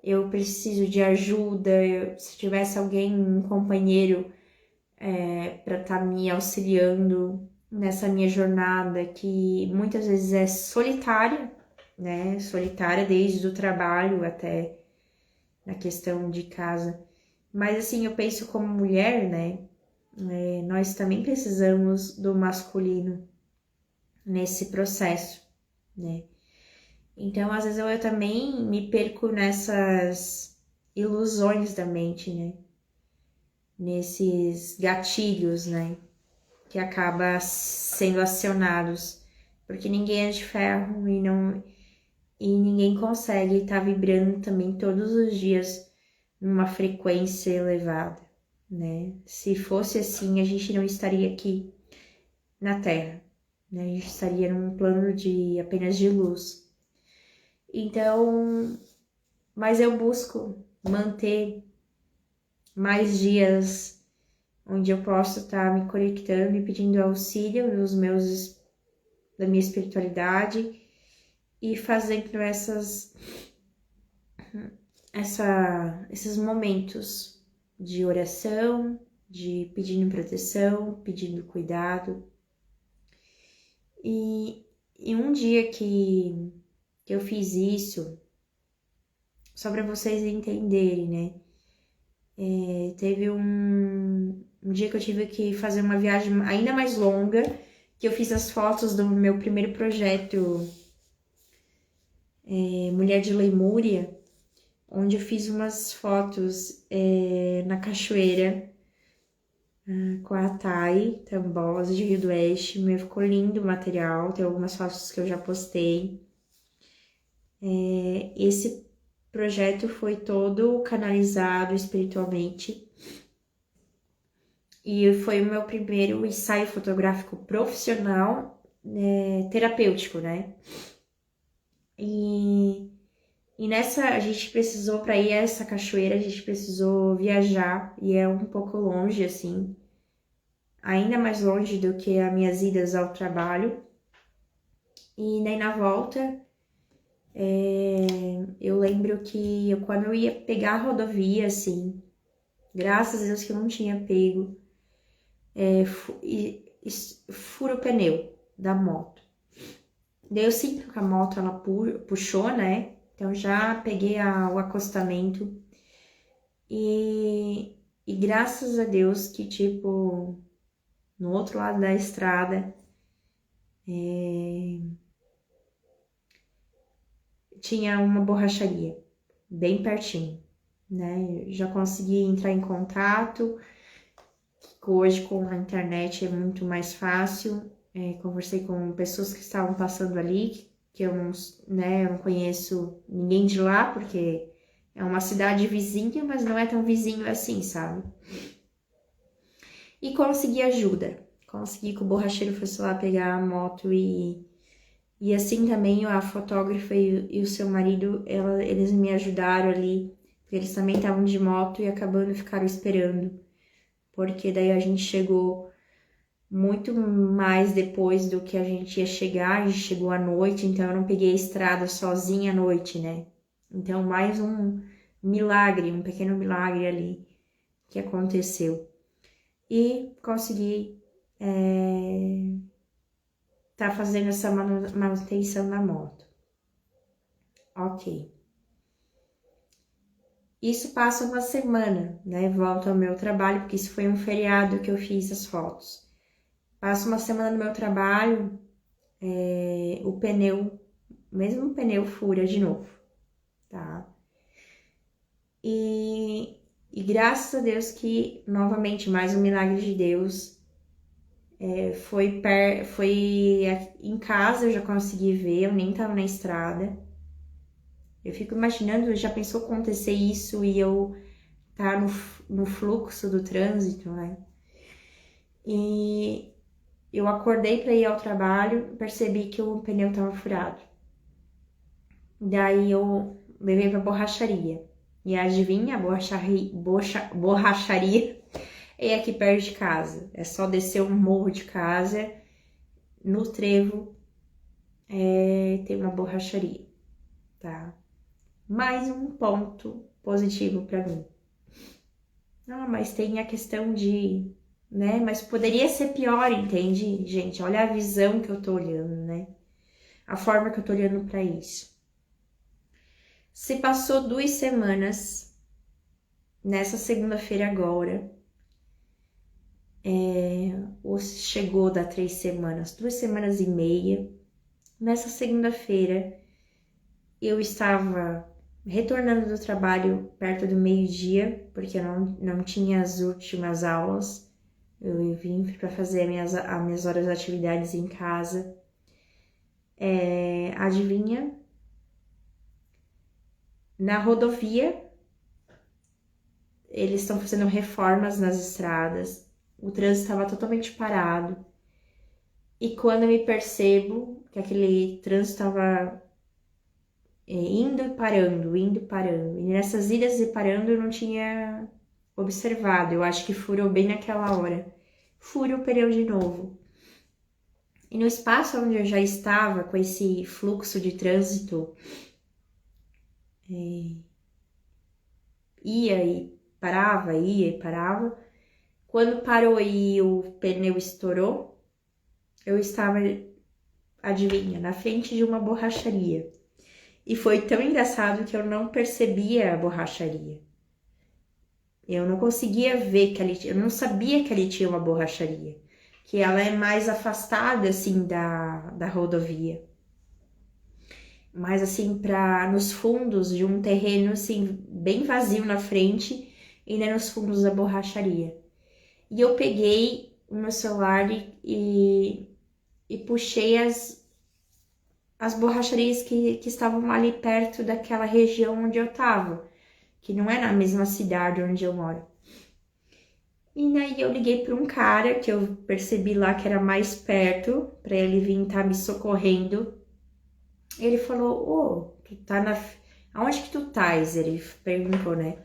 eu preciso de ajuda, se tivesse alguém, um companheiro para estar me auxiliando nessa minha jornada que muitas vezes é solitária, né? Solitária desde o trabalho até na questão de casa. Mas assim, eu penso como mulher, né? Nós também precisamos do masculino nesse processo, né? Então, às vezes eu também me perco nessas ilusões da mente, né? Nesses gatilhos, né? Que acaba sendo acionados, porque ninguém é de ferro e ninguém consegue estar vibrando também todos os dias numa frequência elevada, né? Se fosse assim, a gente não estaria aqui na Terra, né? A gente estaria num plano de apenas de luz. Então, mas eu busco manter mais dias onde eu posso estar me conectando e pedindo auxílio da minha espiritualidade e fazendo esses momentos de oração, de pedindo proteção, pedindo cuidado. E um dia que eu fiz isso, só para vocês entenderem, né? Teve um dia que eu tive que fazer uma viagem ainda mais longa, que eu fiz as fotos do meu primeiro projeto Mulher de Lemúria, onde eu fiz umas fotos na cachoeira com a Thay Tambosa de Rio do Oeste. Ficou lindo o material, tem algumas fotos que eu já postei. Esse projeto foi todo canalizado espiritualmente e foi o meu primeiro ensaio fotográfico profissional terapêutico, né? E nessa, a gente precisou, para ir a essa cachoeira, a gente precisou viajar, e é um pouco longe, assim, ainda mais longe do que as minhas idas ao trabalho. E daí na volta, eu lembro que quando eu ia pegar a rodovia, assim, graças a Deus que eu não tinha pego, furo o pneu da moto. Daí eu sinto que a moto, ela puxou, né? Então já peguei o acostamento e graças a Deus que, tipo, no outro lado da estrada tinha uma borracharia bem pertinho, né? Eu já consegui entrar em contato, que hoje com a internet é muito mais fácil. Conversei com pessoas que estavam passando ali, que eu não conheço ninguém de lá, porque é uma cidade vizinha, mas não é tão vizinho assim, sabe? E consegui ajuda. Consegui que o borracheiro fosse lá pegar a moto e assim também a fotógrafa e o seu marido, eles me ajudaram ali, porque eles também estavam de moto e acabando ficaram esperando, porque daí a gente chegou muito mais depois do que a gente ia chegar, a gente chegou à noite, então eu não peguei a estrada sozinha à noite, né? Então mais um milagre, um pequeno milagre ali que aconteceu. E consegui tá fazendo essa manutenção na moto. Ok. Isso passa uma semana, né? Volto ao meu trabalho, porque isso foi um feriado que eu fiz as fotos. Passa uma semana no meu trabalho, o mesmo pneu fura de novo, tá? E graças a Deus que, novamente, mais um milagre de Deus, Foi em casa, eu já consegui ver, eu nem tava na estrada. Eu fico imaginando, já pensou acontecer isso e eu tá no fluxo do trânsito, né? E eu acordei para ir ao trabalho, percebi que o pneu tava furado. Daí eu levei pra borracharia. E adivinha, a borracharia é aqui perto de casa. É só descer um morro de casa, no trevo tem uma borracharia, tá? Mais um ponto positivo para mim. Ah, mas tem a questão de, né? Mas poderia ser pior, entende, gente? Olha a visão que eu tô olhando, né? A forma que eu tô olhando para isso. Se passou 2 semanas, nessa segunda-feira agora, ou chegou da 3 semanas, 2 semanas e meia. Nessa segunda-feira, eu estava retornando do trabalho perto do meio-dia, porque eu não tinha as últimas aulas. Eu vim para fazer as minhas horas de atividades em casa. Adivinha? Na rodovia, eles estão fazendo reformas nas estradas. O trânsito estava totalmente parado. E quando eu me percebo que aquele trânsito estava indo e parando, indo e parando. E nessas idas e parando eu não tinha observado. Eu acho que furou bem naquela hora. Fura o pneu de novo. E no espaço onde eu já estava, com esse fluxo de trânsito, ia e parava, ia e parava. Quando parou e o pneu estourou, eu estava, adivinha, na frente de uma borracharia. E foi tão engraçado que eu não percebia a borracharia. Eu não conseguia ver eu não sabia que ali tinha uma borracharia. Que ela é mais afastada, assim, da rodovia. Mais, assim, nos fundos de um terreno, assim, bem vazio na frente e nem nos fundos da borracharia. E eu peguei o meu celular e puxei as borracharias que estavam ali perto daquela região onde eu tava, que não é na mesma cidade onde eu moro. E daí eu liguei para um cara que eu percebi lá que era mais perto, para ele vir estar me socorrendo. Ele falou, tu tá aonde que tu estás? Ele perguntou, né?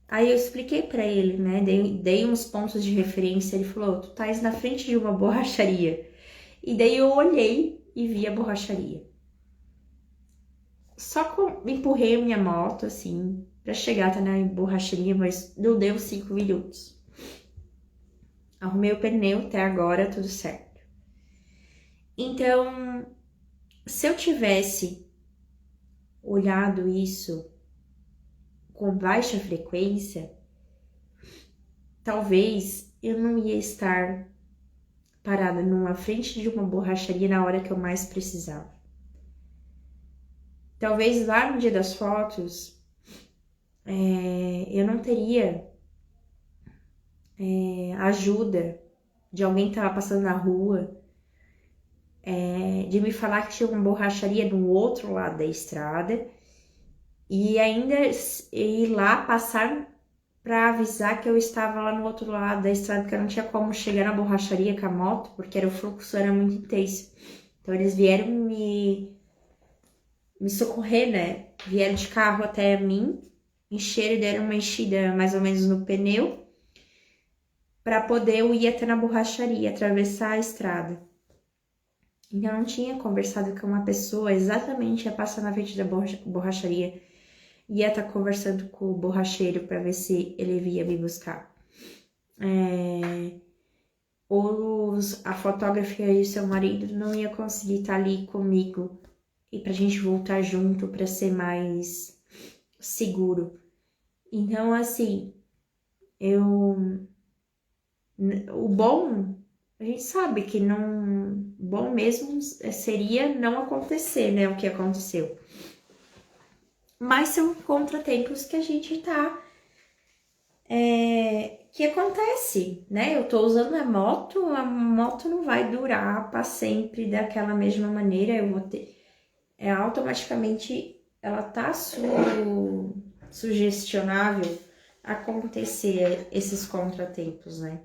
Aí eu expliquei para ele, né? Dei uns pontos de referência. Ele falou, tu estás na frente de uma borracharia. E daí eu olhei e vi a borracharia. Só que empurrei a minha moto, assim, para chegar até na borracharia, mas não deu 5 minutos. Arrumei o pneu, até agora tudo certo. Então, se eu tivesse olhado isso com baixa frequência, talvez eu não ia estar parada numa frente de uma borracharia na hora que eu mais precisava. Talvez lá no dia das fotos, eu não teria ajuda de alguém que estava passando na rua, de me falar que tinha uma borracharia no outro lado da estrada e ainda ir lá passar para avisar que eu estava lá no outro lado da estrada, que eu não tinha como chegar na borracharia com a moto, porque o fluxo era muito intenso. Então eles vieram me socorrer, né? Vieram de carro até mim, encheram e deram uma enchida mais ou menos no pneu, para poder eu ir até na borracharia, atravessar a estrada. Então, eu não tinha conversado com uma pessoa exatamente, ia passar na frente da borracharia, ia estar conversando com o borracheiro para ver se ele via me buscar. A fotógrafa e o seu marido não ia conseguir estar ali comigo e pra gente voltar junto para ser mais seguro. Então, assim, o bom, a gente sabe que não, bom mesmo seria não acontecer, né, o que aconteceu. Mas são contratempos que a gente tá que acontece, né? Eu tô usando a moto não vai durar para sempre daquela mesma maneira, eu vou ter, automaticamente ela tá sugestionável a acontecer esses contratempos, né?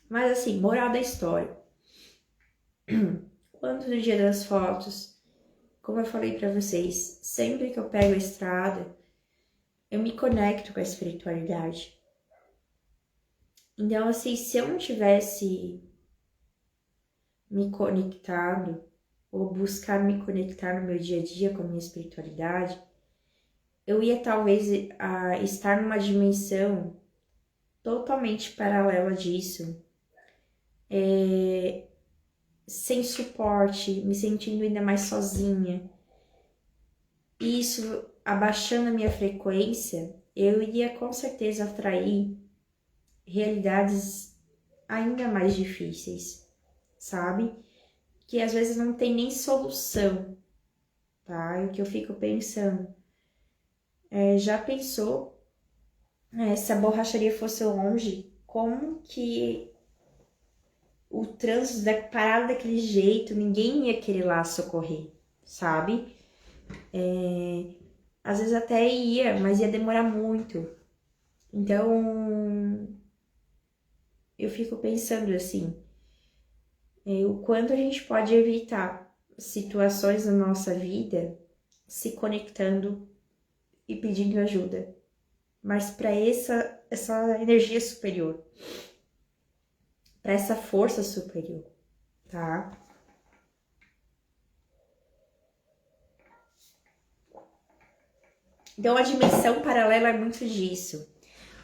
Mas assim, moral da história. Quando no dia das fotos, como eu falei para vocês, sempre que eu pego a estrada, eu me conecto com a espiritualidade. Então, assim, se eu não tivesse me conectado ou buscar me conectar no meu dia a dia com a minha espiritualidade, eu ia talvez estar numa dimensão totalmente paralela disso, sem suporte, me sentindo ainda mais sozinha. E isso, abaixando a minha frequência, eu iria com certeza atrair realidades ainda mais difíceis, sabe? Que às vezes não tem nem solução, tá? E o que eu fico pensando, já pensou, se a borracharia fosse longe, como que o trânsito parado daquele jeito, ninguém ia querer lá socorrer, sabe? Às vezes até ia, mas ia demorar muito. Então, eu fico pensando assim, o quanto a gente pode evitar situações na nossa vida se conectando e pedindo ajuda, mas para essa energia superior, para essa força superior, tá? Então a dimensão paralela é muito disso.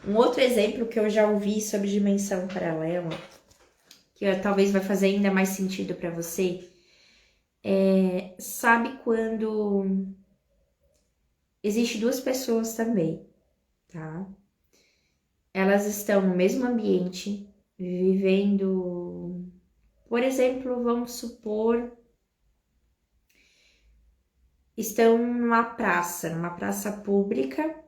Um outro exemplo que eu já ouvi sobre dimensão paralela, que talvez vai fazer ainda mais sentido para você, sabe quando existe duas pessoas também, tá? Elas estão no mesmo ambiente, vivendo, por exemplo, vamos supor, estão numa praça pública,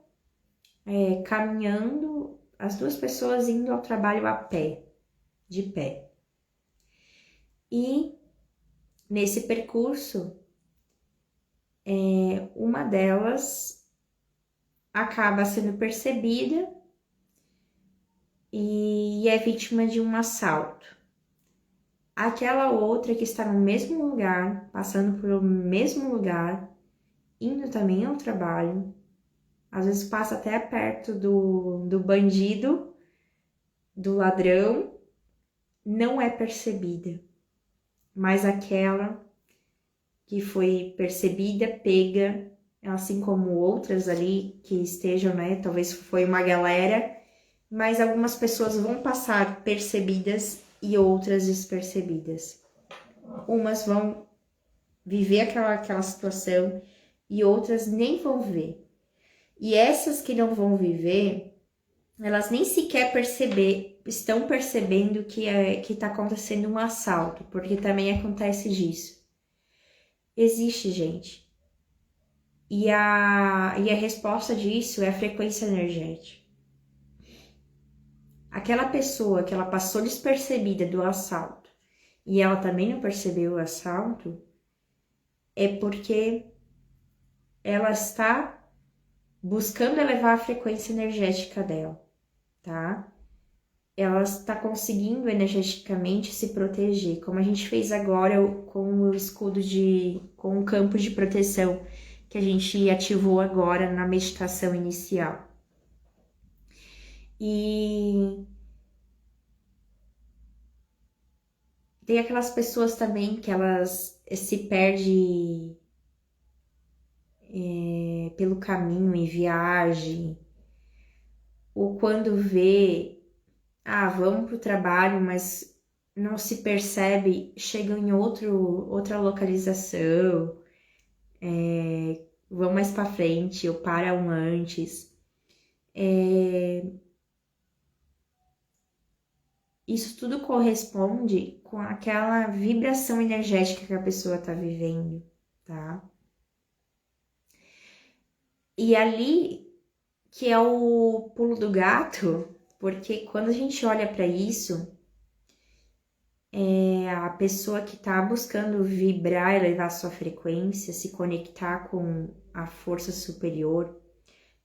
caminhando, as duas pessoas indo ao trabalho a pé, de pé. E nesse percurso, uma delas acaba sendo percebida e é vítima de um assalto. Aquela outra que está no mesmo lugar, passando pelo mesmo lugar, indo também ao trabalho, às vezes passa até perto do bandido, do ladrão, não é percebida. Mas aquela que foi percebida, pega, assim como outras ali que estejam, né? Talvez foi uma galera, mas algumas pessoas vão passar percebidas e outras despercebidas. Umas vão viver aquela situação e outras nem vão ver. E essas que não vão viver, elas nem sequer estão percebendo que está acontecendo um assalto, porque também acontece disso. Existe, gente. E a resposta disso é a frequência energética. Aquela pessoa que ela passou despercebida do assalto e ela também não percebeu o assalto, é porque ela está buscando elevar a frequência energética dela, tá? Ela está conseguindo energeticamente se proteger, como a gente fez agora com o escudo com o campo de proteção que a gente ativou agora na meditação inicial. E tem aquelas pessoas também que elas se perdem pelo caminho, em viagem, ou quando vê, vamos para o trabalho, mas não se percebe, chegam em outra localização, vão mais para frente ou param antes. Isso tudo corresponde com aquela vibração energética que a pessoa está vivendo, tá? E ali que é o pulo do gato, porque quando a gente olha para isso, a pessoa que está buscando vibrar, elevar sua frequência, se conectar com a força superior,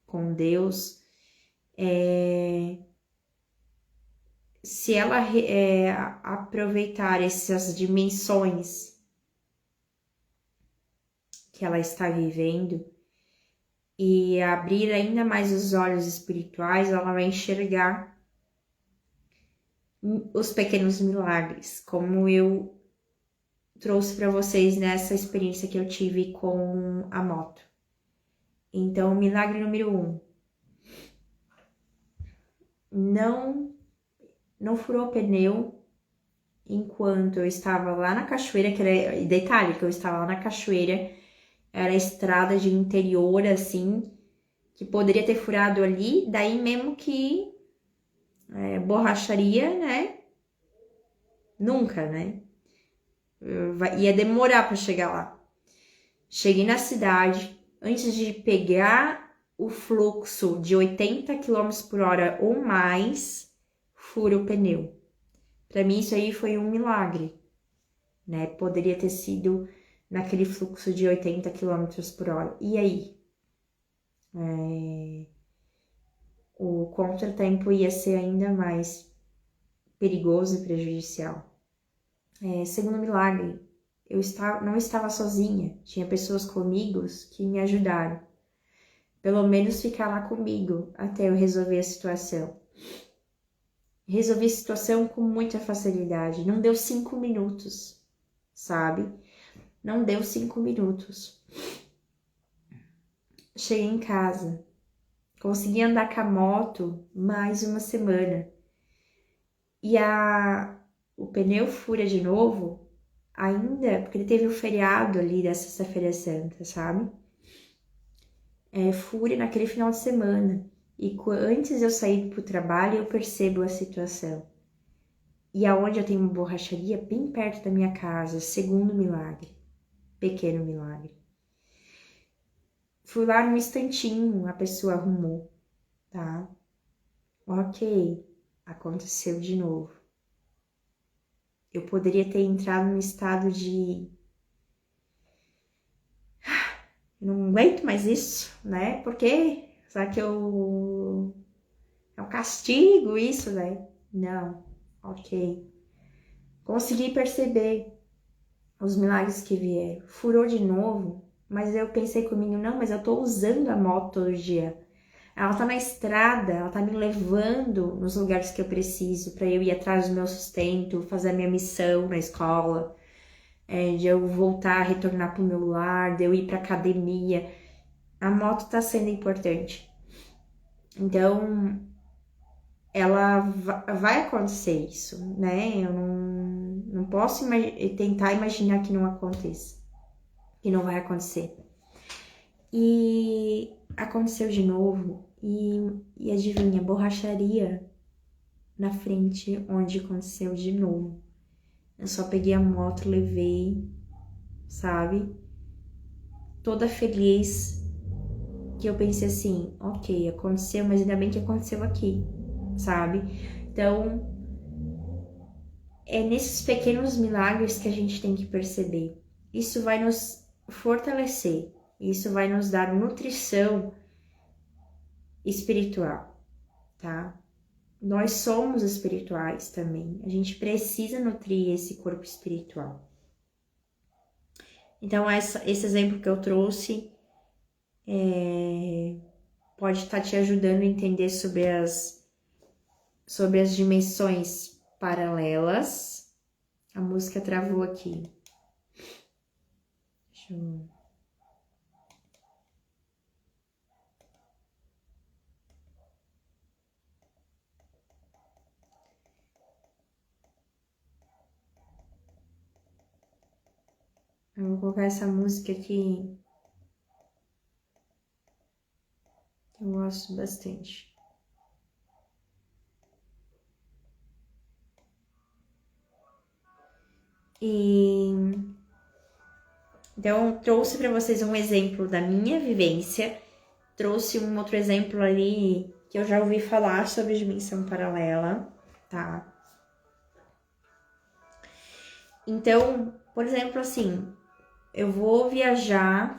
com Deus, se ela aproveitar essas dimensões que ela está vivendo e abrir ainda mais os olhos espirituais, ela vai enxergar os pequenos milagres, como eu trouxe para vocês nessa experiência que eu tive com a moto. Então, milagre número 1. Não furou o pneu enquanto eu estava lá na cachoeira, que era, e detalhe, que eu estava lá na cachoeira, era estrada de interior, assim, que poderia ter furado ali, daí mesmo que borracharia, né? Nunca, né? Ia demorar para chegar lá. Cheguei na cidade, antes de pegar o fluxo de 80 km por hora ou mais, fura o pneu. Para mim isso aí foi um milagre, né? Poderia ter sido naquele fluxo de 80 km por hora. E aí? O contratempo ia ser ainda mais perigoso e prejudicial. Segundo milagre, eu não estava sozinha, tinha pessoas comigo que me ajudaram. Pelo menos ficar lá comigo até eu resolver a situação. Resolvi a situação com muita facilidade, não deu 5 minutos, sabe? Não deu 5 minutos. Cheguei em casa, consegui andar com a moto mais uma semana. E o pneu fura de novo, ainda, porque ele teve o feriado ali da Sexta-feira Santa, sabe? Fura naquele final de semana. E antes de eu sair pro trabalho, eu percebo a situação. E aonde eu tenho uma borracharia, bem perto da minha casa, segundo milagre. Pequeno milagre. Fui lá num instantinho, a pessoa arrumou, tá? Ok, aconteceu de novo. Eu poderia ter entrado num estado de... não aguento mais isso, né? Porque será que eu... é um castigo isso, né? Não, ok. Consegui perceber os milagres que vieram. Furou de novo, mas eu pensei comigo, não, mas eu tô usando a moto todo dia. Ela tá na estrada, ela tá me levando nos lugares que eu preciso para eu ir atrás do meu sustento, fazer a minha missão na escola, de eu voltar, retornar pro meu lar, de eu ir pra academia. A moto tá sendo importante. Então, ela vai acontecer isso, né? Eu não posso tentar imaginar que não aconteça, que não vai acontecer. E aconteceu de novo, e adivinha, borracharia na frente onde aconteceu de novo. Eu só peguei a moto, levei, sabe? Toda feliz, que eu pensei assim, ok, aconteceu, mas ainda bem que aconteceu aqui, sabe? Então, é nesses pequenos milagres que a gente tem que perceber. Isso vai nos fortalecer, isso vai nos dar nutrição espiritual, tá? Nós somos espirituais também, a gente precisa nutrir esse corpo espiritual. Então, esse exemplo que eu trouxe pode estar te ajudando a entender sobre as dimensões paralelas. A música travou aqui. Deixa eu... Eu vou colocar essa música aqui, que eu gosto bastante. Então, trouxe para vocês um exemplo da minha vivência trouxe um outro exemplo ali que eu já ouvi falar sobre dimensão paralela, tá? Então, por exemplo, assim, eu vou viajar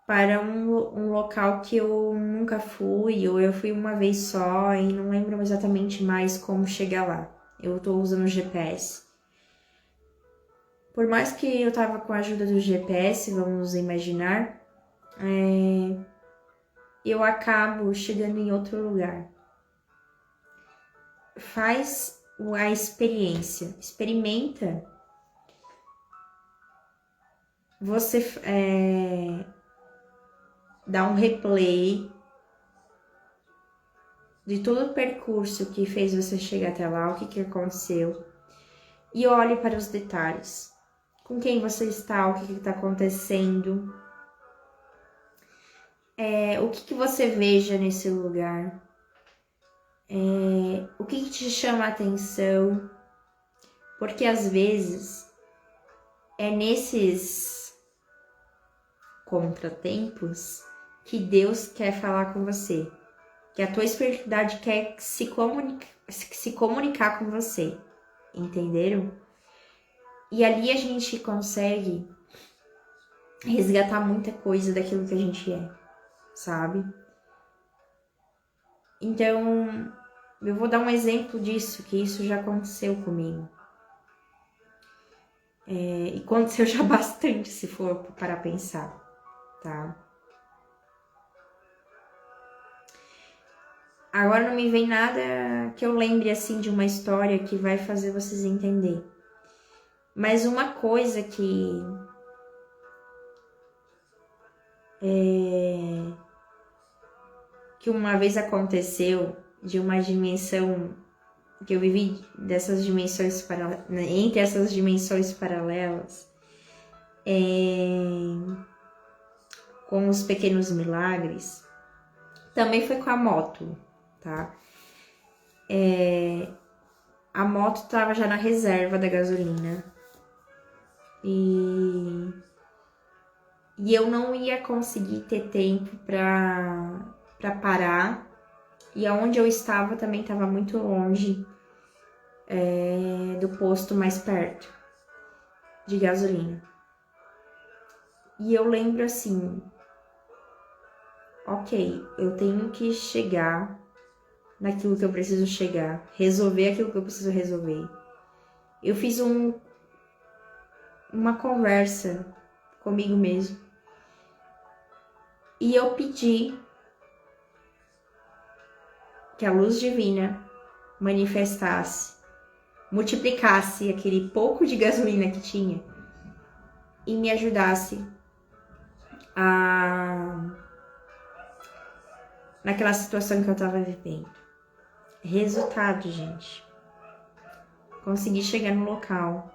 para um local que eu nunca fui, ou eu fui uma vez só e não lembro exatamente mais como chegar lá. Eu tô usando o GPS. Por mais que eu tava com a ajuda do GPS, vamos imaginar, eu acabo chegando em outro lugar. Faz a experiência, experimenta. Você dá um replay de todo o percurso que fez você chegar até lá, o que aconteceu, e olhe para os detalhes. Com quem você está, o que está acontecendo, o que você veja nesse lugar, o que te chama a atenção, porque às vezes é nesses contratempos que Deus quer falar com você, que a tua espiritualidade quer se comunicar com você, entenderam? E ali a gente consegue resgatar muita coisa daquilo que a gente é, sabe? Então, eu vou dar um exemplo disso, que isso já aconteceu comigo. E aconteceu já bastante, se for para pensar, tá? Agora não me vem nada que eu lembre, assim, de uma história que vai fazer vocês entenderem. Mas uma coisa que uma vez aconteceu, de uma dimensão que eu vivi dessas dimensões entre essas dimensões paralelas, com os pequenos milagres, também foi com a moto, tá? A moto estava já na reserva da gasolina e eu não ia conseguir ter tempo para parar, e aonde eu estava também estava muito longe do posto mais perto de gasolina. E eu lembro assim, ok, eu tenho que chegar naquilo que eu preciso chegar, resolver aquilo que eu preciso resolver. Eu fiz uma conversa comigo mesmo e eu pedi que a luz divina manifestasse, multiplicasse aquele pouco de gasolina que tinha e me ajudasse naquela situação que eu tava vivendo. Resultado, gente. Consegui chegar no local,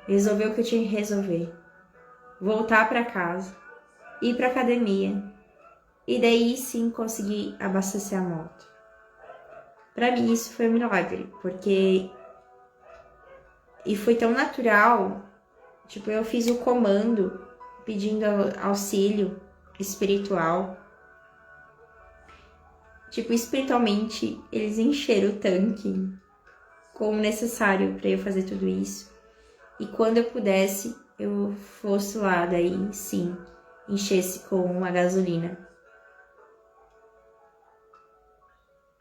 resolver o que eu tinha que resolver, voltar para casa, ir pra academia e daí sim conseguir abastecer a moto. Para mim isso foi um milagre, porque foi tão natural, tipo, eu fiz o comando pedindo auxílio espiritual. Tipo, espiritualmente, eles encheram o tanque com o necessário para eu fazer tudo isso. E quando eu pudesse, eu fosse lá, daí sim, enchesse com a gasolina.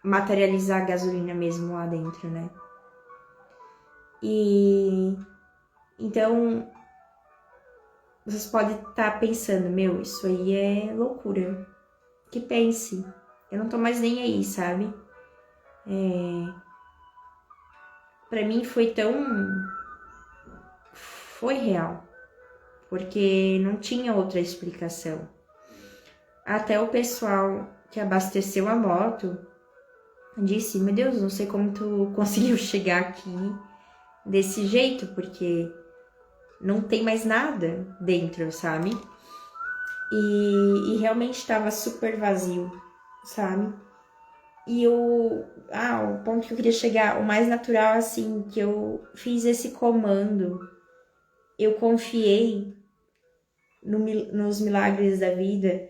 Materializar a gasolina mesmo lá dentro, né? E então vocês podem estar pensando, meu, isso aí é loucura. Que pense, eu não tô mais nem aí, sabe? Pra mim foi real, porque não tinha outra explicação. Até o pessoal que abasteceu a moto disse, meu Deus, não sei como tu conseguiu chegar aqui desse jeito, porque não tem mais nada dentro, sabe? E realmente estava super vazio, sabe? E o ponto que eu queria chegar, o mais natural, assim, que eu fiz esse comando, eu confiei nos milagres da vida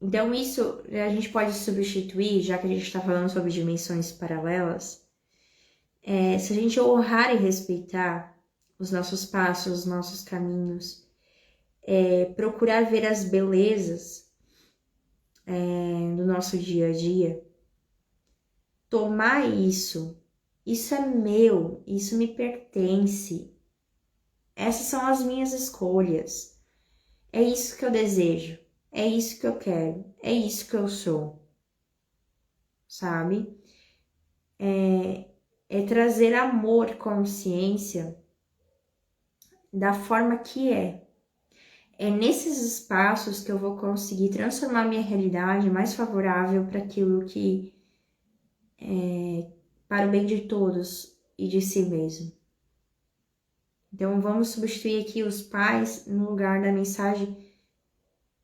Então, isso a gente pode substituir, já que a gente está falando sobre dimensões paralelas, se a gente honrar e respeitar os nossos passos, os nossos caminhos, procurar ver as belezas do nosso dia a dia, tomar isso é meu, isso me pertence, essas são as minhas escolhas, é isso que eu desejo, é isso que eu quero, é isso que eu sou, sabe? É trazer amor, consciência da forma que é. É nesses espaços que eu vou conseguir transformar minha realidade mais favorável para aquilo que para o bem de todos e de si mesmo. Então vamos substituir aqui os pais no lugar da mensagem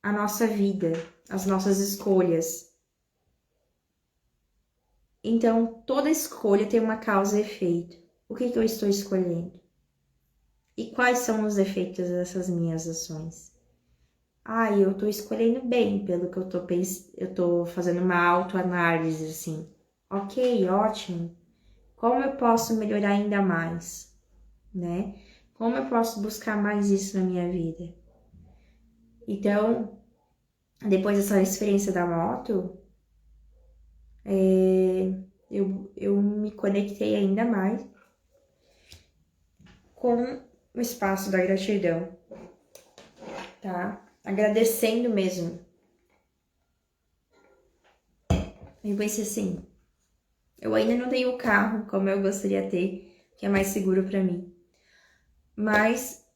a nossa vida, as nossas escolhas. Então toda escolha tem uma causa e efeito. O que eu estou escolhendo? E quais são os efeitos dessas minhas ações? Eu tô escolhendo bem pelo que eu tô fazendo uma autoanálise, assim. Ok, ótimo. Como eu posso melhorar ainda mais, né? Como eu posso buscar mais isso na minha vida? Então, depois dessa experiência da moto, eu me conectei ainda mais com o espaço da gratidão, tá? Agradecendo mesmo. Eu pensei assim, eu ainda não tenho o carro como eu gostaria de ter, que é mais seguro para mim. Mas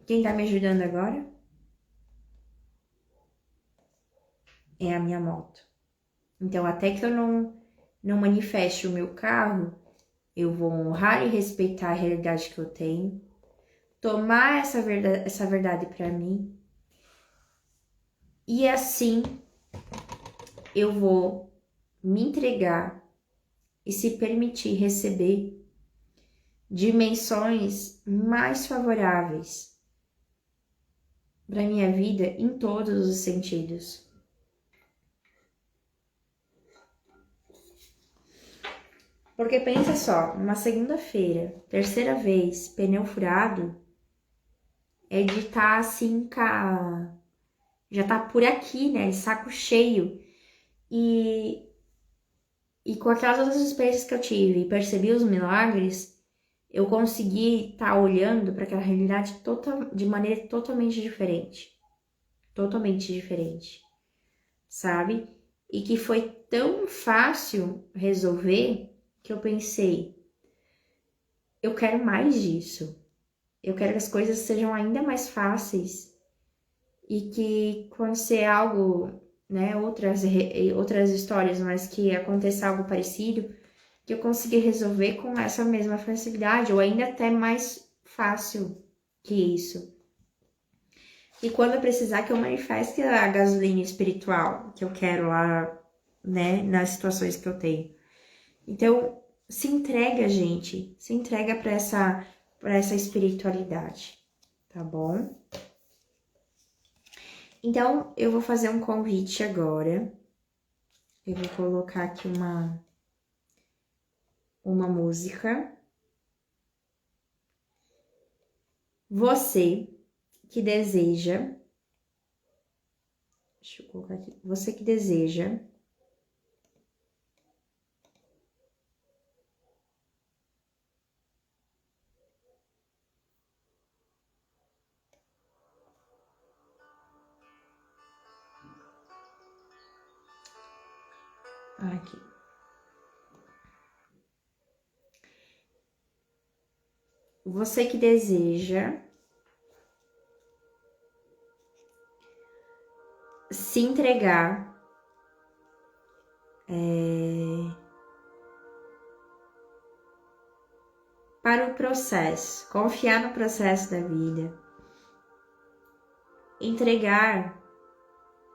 quem tá me ajudando agora é a minha moto. Então, até que eu não manifeste o meu carro, eu vou honrar e respeitar a realidade que eu tenho, tomar essa verdade para mim, e assim eu vou me entregar e se permitir receber dimensões mais favoráveis para minha vida em todos os sentidos. Porque pensa só, uma segunda-feira, terceira vez, pneu furado, é de estar assim, já tá por aqui, né, de saco cheio. E com aquelas outras experiências que eu tive e percebi os milagres, eu consegui estar olhando para aquela realidade de maneira totalmente diferente. Totalmente diferente, sabe? E que foi tão fácil resolver que eu pensei, eu quero mais disso. Eu quero que as coisas sejam ainda mais fáceis e que quando ser algo, né, outras histórias, mas que aconteça algo parecido, que eu consiga resolver com essa mesma facilidade ou ainda até mais fácil que isso. E quando eu precisar que eu manifeste a gasolina espiritual que eu quero lá, né, nas situações que eu tenho. Então, se entrega, gente, se entrega para essa espiritualidade, tá bom? Então, eu vou fazer um convite agora. Eu vou colocar aqui uma música. Você que deseja, deixa eu colocar aqui, você que deseja aqui. Você que deseja se entregar para o processo, confiar no processo da vida, entregar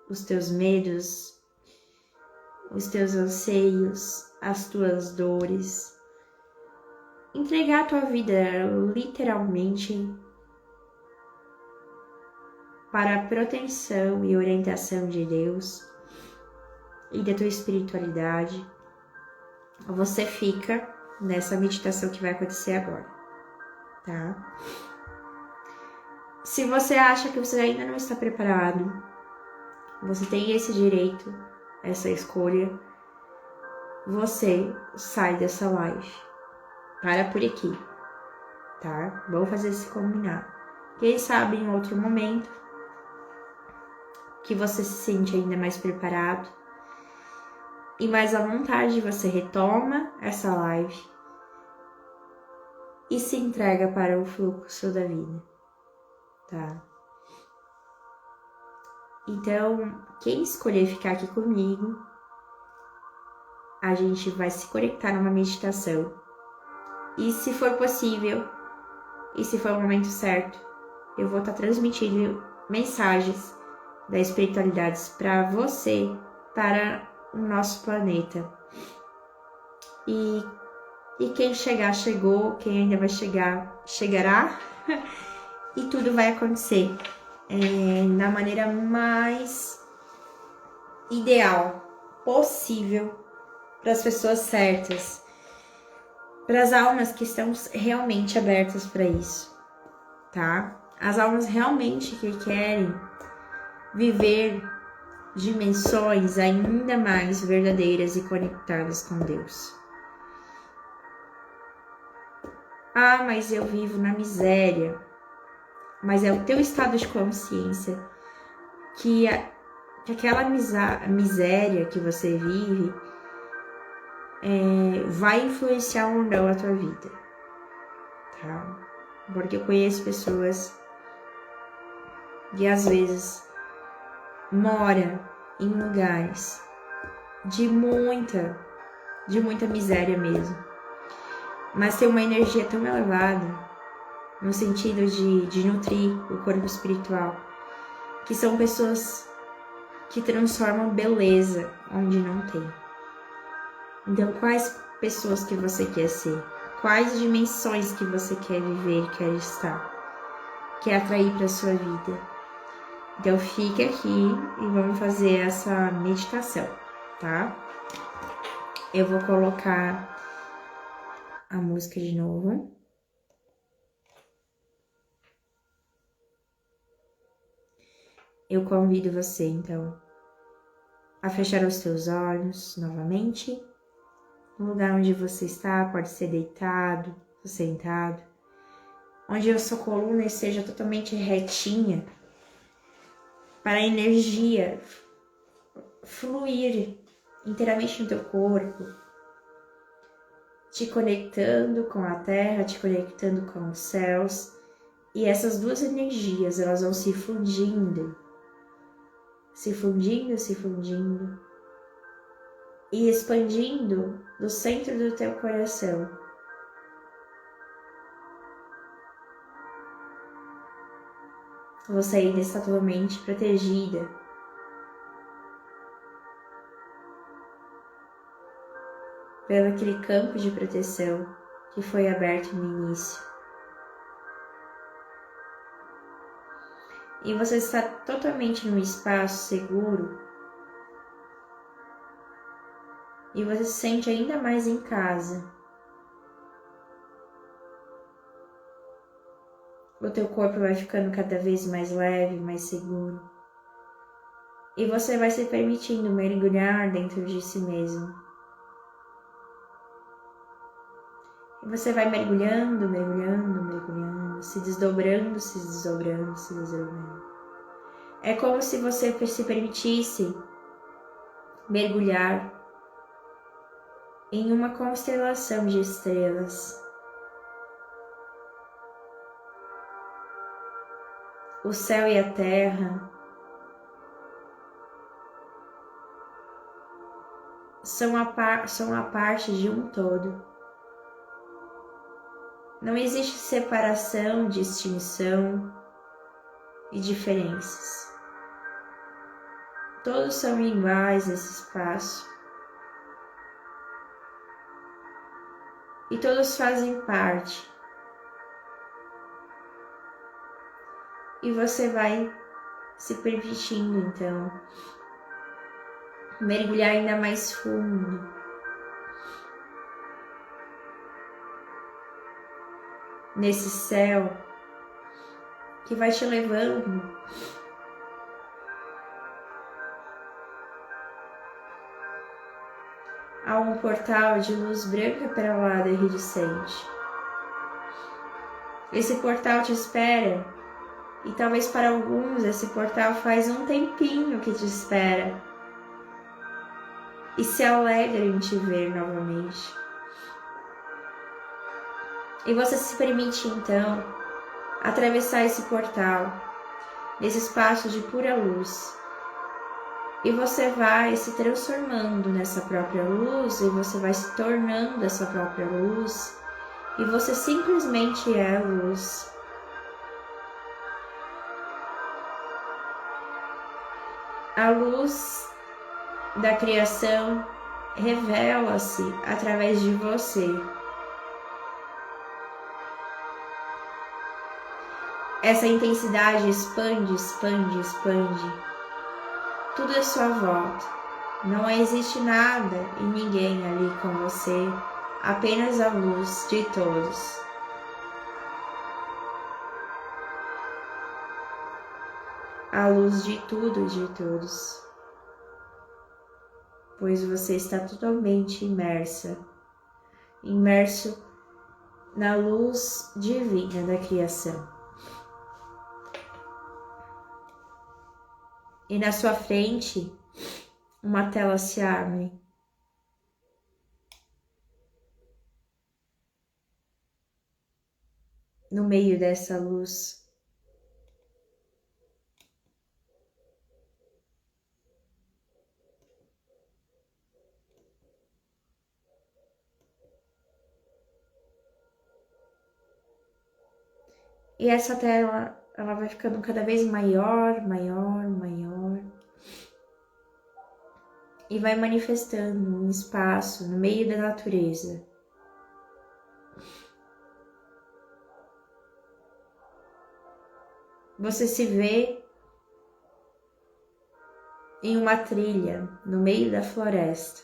os teus medos, os teus anseios, as tuas dores, entregar a tua vida literalmente para a proteção e orientação de Deus, e da tua espiritualidade, você fica nessa meditação que vai acontecer agora, tá? Se você acha que você ainda não está preparado, você tem esse direito, essa escolha, você sai dessa live. Para por aqui, tá? Vamos fazer esse combinado. Quem sabe em outro momento que você se sente ainda mais preparado e mais à vontade, você retoma essa live e se entrega para o fluxo da vida, tá? Então, quem escolher ficar aqui comigo, a gente vai se conectar numa meditação. E se for possível, e se for o momento certo, eu vou estar transmitindo mensagens da espiritualidade para você, para o nosso planeta. E quem chegar, chegou, quem ainda vai chegar, chegará. E tudo vai acontecer da maneira mais ideal possível para as pessoas certas, para as almas que estão realmente abertas para isso, tá? As almas realmente que querem viver dimensões ainda mais verdadeiras e conectadas com Deus. Ah, mas eu vivo na miséria. Mas é o teu estado de consciência que aquela miséria que você vive vai influenciar ou não a tua vida, tá? Porque eu conheço pessoas que às vezes moram em lugares de muita miséria mesmo, mas tem uma energia tão elevada no sentido de nutrir o corpo espiritual, que são pessoas que transformam beleza onde não tem. Então, quais pessoas que você quer ser? Quais dimensões que você quer viver, quer estar, quer atrair para sua vida? Então, fique aqui e vamos fazer essa meditação, tá? Eu vou colocar a música de novo. Eu convido você, então, a fechar os seus olhos novamente. No lugar onde você está, pode ser deitado ou sentado, onde a sua coluna esteja totalmente retinha, para a energia fluir inteiramente no teu corpo, te conectando com a terra, te conectando com os céus, e essas duas energias, elas vão se fundindo, e expandindo do centro do teu coração. Você ainda está totalmente protegida pelo aquele campo de proteção que foi aberto no início. E você está totalmente num espaço seguro e você se sente ainda mais em casa. O teu corpo vai ficando cada vez mais leve, mais seguro. E você vai se permitindo mergulhar dentro de si mesmo. E você vai mergulhando, se desdobrando. É como se você se permitisse mergulhar em uma constelação de estrelas. O céu e a terra são a parte de um todo. Não existe separação, distinção e diferenças. Todos são iguais nesse espaço. E todos fazem parte. E você vai se permitindo, então, mergulhar ainda mais fundo. Nesse céu que vai te levando a um portal de luz branca perolada e iridescente. Esse portal te espera, e talvez para alguns esse portal faz um tempinho que te espera e se alegra em te ver novamente. E você se permite então atravessar esse portal, nesse espaço de pura luz. E você vai se transformando nessa própria luz, e você vai se tornando essa própria luz, e você simplesmente é a luz. A luz da criação revela-se através de você. Essa intensidade expande, expande, expande. Tudo à sua volta. Não existe nada e ninguém ali com você, apenas a luz de todos. A luz de tudo e de todos. Pois você está totalmente imerso na luz divina da criação. E na sua frente, uma tela se abre. No meio dessa luz, e essa tela, ela vai ficando cada vez maior, maior, maior. E vai manifestando um espaço no meio da natureza. Você se vê em uma trilha no meio da floresta.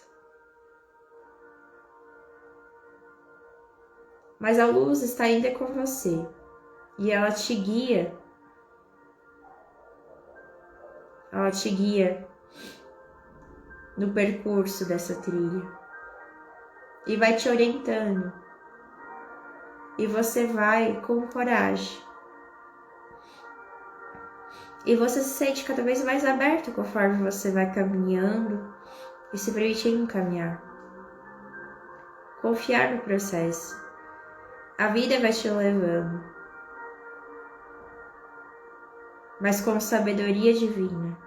Mas a luz está ainda com você. E ela te guia. Ela te guia no percurso dessa trilha. E vai te orientando. E você vai com coragem. E você se sente cada vez mais aberto conforme você vai caminhando e se permitindo caminhar. Confiar no processo. A vida vai te levando, mas com sabedoria divina.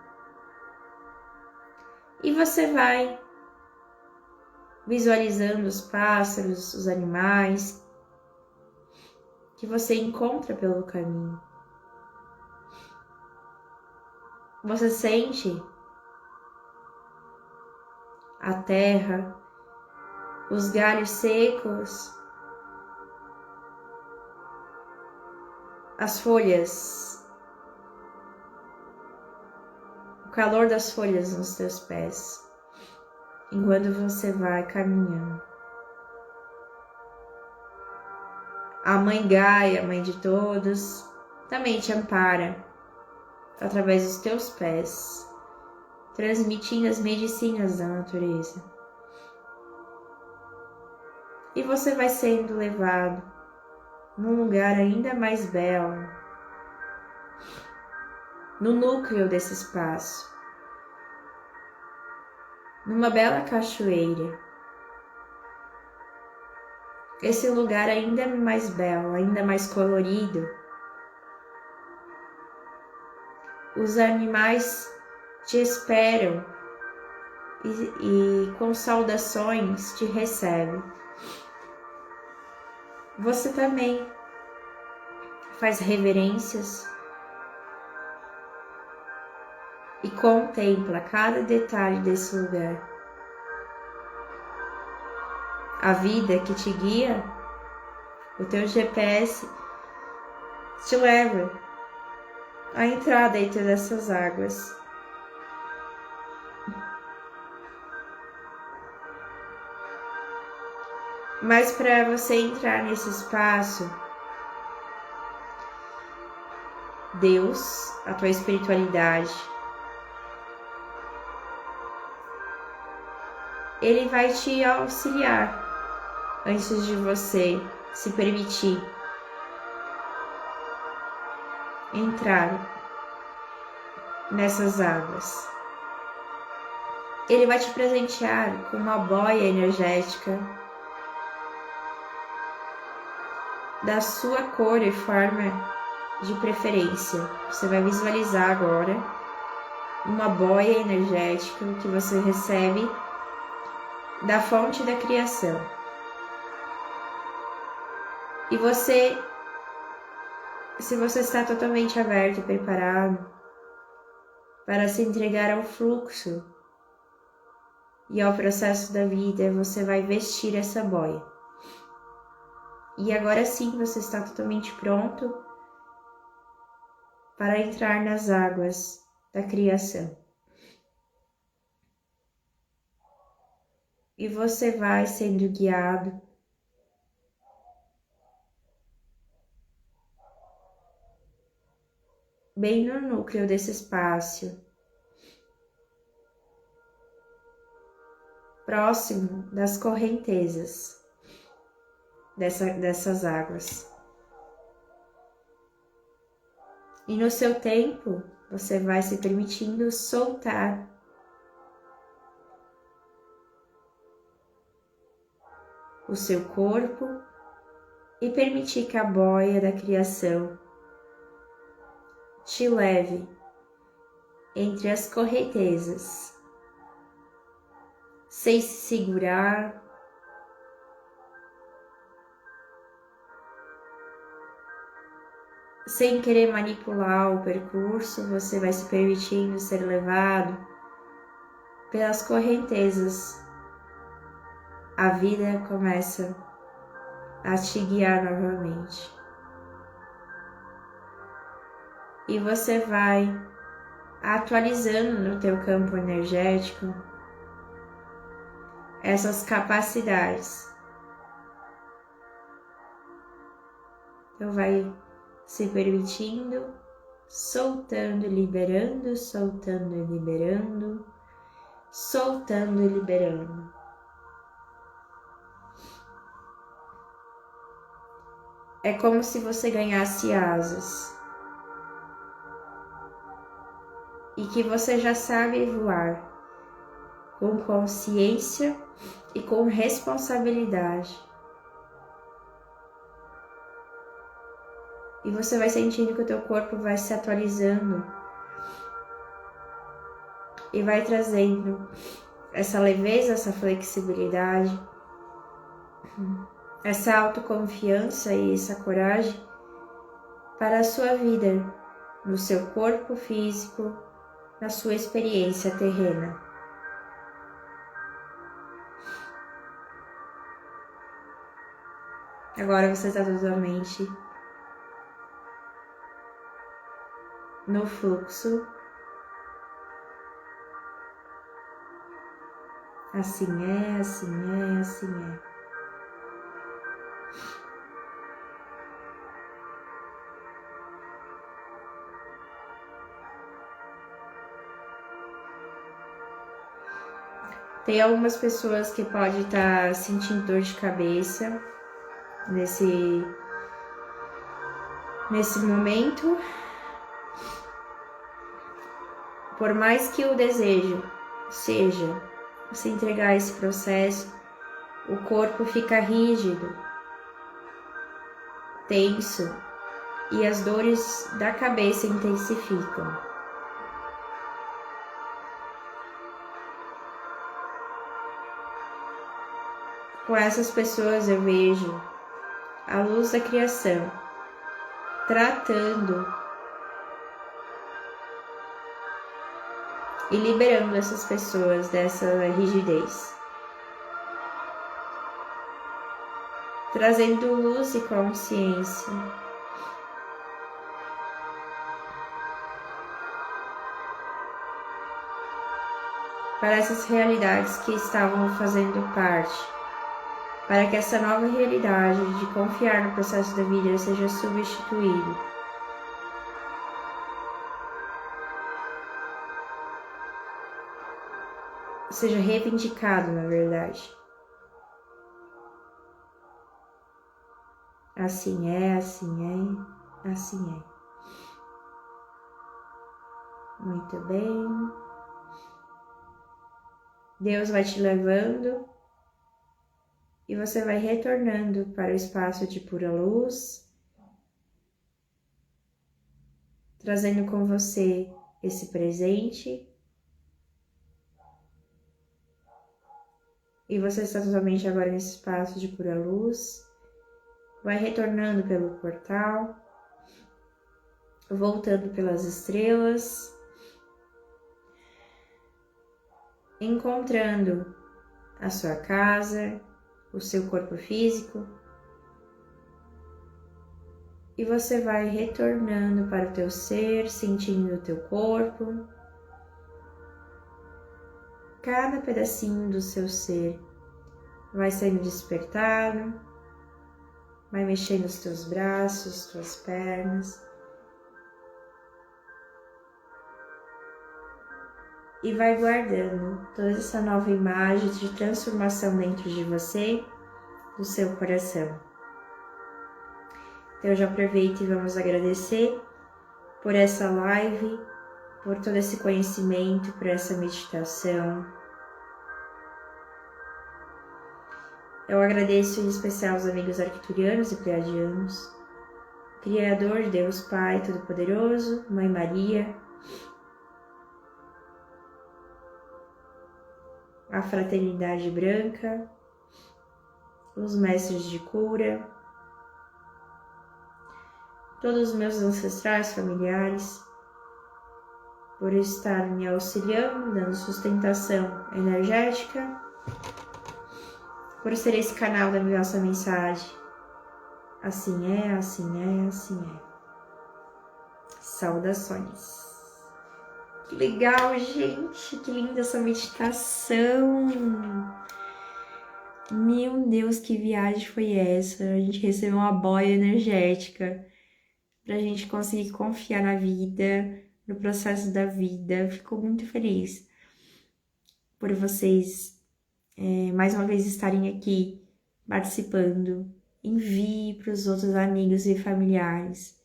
E você vai visualizando os pássaros, os animais que você encontra pelo caminho. Você sente a terra, os galhos secos, as folhas, o calor das folhas nos teus pés, enquanto você vai caminhando. A Mãe Gaia, a Mãe de todos, também te ampara através dos teus pés, transmitindo as medicinas da natureza. E você vai sendo levado num lugar ainda mais belo, no núcleo desse espaço, numa bela cachoeira. Esse lugar ainda mais belo, ainda mais colorido. Os animais te esperam e com saudações te recebem. Você também faz reverências e contempla cada detalhe desse lugar. A vida que te guia, o teu GPS, te leva à entrada dentro dessas águas. Mas para você entrar nesse espaço, Deus, a tua espiritualidade, Ele vai te auxiliar antes de você se permitir entrar nessas águas. Ele vai te presentear com uma boia energética da sua cor e forma de preferência. Você vai visualizar agora uma boia energética que você recebe da fonte da criação. E você, se você está totalmente aberto e preparado para se entregar ao fluxo e ao processo da vida, você vai vestir essa boia. E agora sim você está totalmente pronto para entrar nas águas da criação. E você vai sendo guiado bem no núcleo desse espaço, próximo das correntezas dessas águas. E no seu tempo, você vai se permitindo soltar o seu corpo e permitir que a boia da criação te leve entre as correntezas, sem se segurar, sem querer manipular o percurso. Você vai se permitindo ser levado pelas correntezas. A vida começa a te guiar novamente. E você vai atualizando no teu campo energético essas capacidades. Então vai se permitindo, soltando, liberando, soltando e liberando, soltando e liberando. É como se você ganhasse asas e que você já sabe voar com consciência e com responsabilidade. E você vai sentindo que o teu corpo vai se atualizando e vai trazendo essa leveza, essa flexibilidade, essa autoconfiança e essa coragem para a sua vida, no seu corpo físico, na sua experiência terrena. Agora você está totalmente no fluxo. Assim é, assim é, assim é. Tem algumas pessoas que podem estar sentindo dor de cabeça nesse momento. Por mais que o desejo seja se entregar a esse processo, o corpo fica rígido, tenso e as dores da cabeça intensificam. Com essas pessoas eu vejo a luz da criação tratando e liberando essas pessoas dessa rigidez, trazendo luz e consciência. Para essas realidades que estavam fazendo parte para que essa nova realidade de confiar no processo da vida seja substituído. Seja reivindicado, na verdade. Assim é, assim é, assim é. Muito bem. Deus vai te levando e você vai retornando para o espaço de pura luz, trazendo com você esse presente. E você está totalmente agora nesse espaço de pura luz. Vai retornando pelo portal, voltando pelas estrelas, encontrando a sua casa, o seu corpo físico, e você vai retornando para o teu ser, sentindo o teu corpo. Cada pedacinho do seu ser vai sendo despertado, vai mexendo os teus braços, tuas pernas, e vai guardando toda essa nova imagem de transformação dentro de você, do seu coração. Então já aproveito e vamos agradecer por essa live, por todo esse conhecimento, por essa meditação. Eu agradeço em especial aos amigos arcturianos e pleiadianos, Criador, Deus Pai Todo-Poderoso, Mãe Maria, a Fraternidade Branca, os Mestres de Cura, todos os meus ancestrais familiares, por estar me auxiliando, dando sustentação energética, por ser esse canal da nossa mensagem. Assim é, assim é, assim é. Saudações. Que legal, gente, que linda essa meditação. Meu Deus, que viagem foi essa? A gente recebeu uma boia energética pra gente conseguir confiar na vida, no processo da vida. Fico muito feliz por vocês mais uma vez estarem aqui participando. Envie para os outros amigos e familiares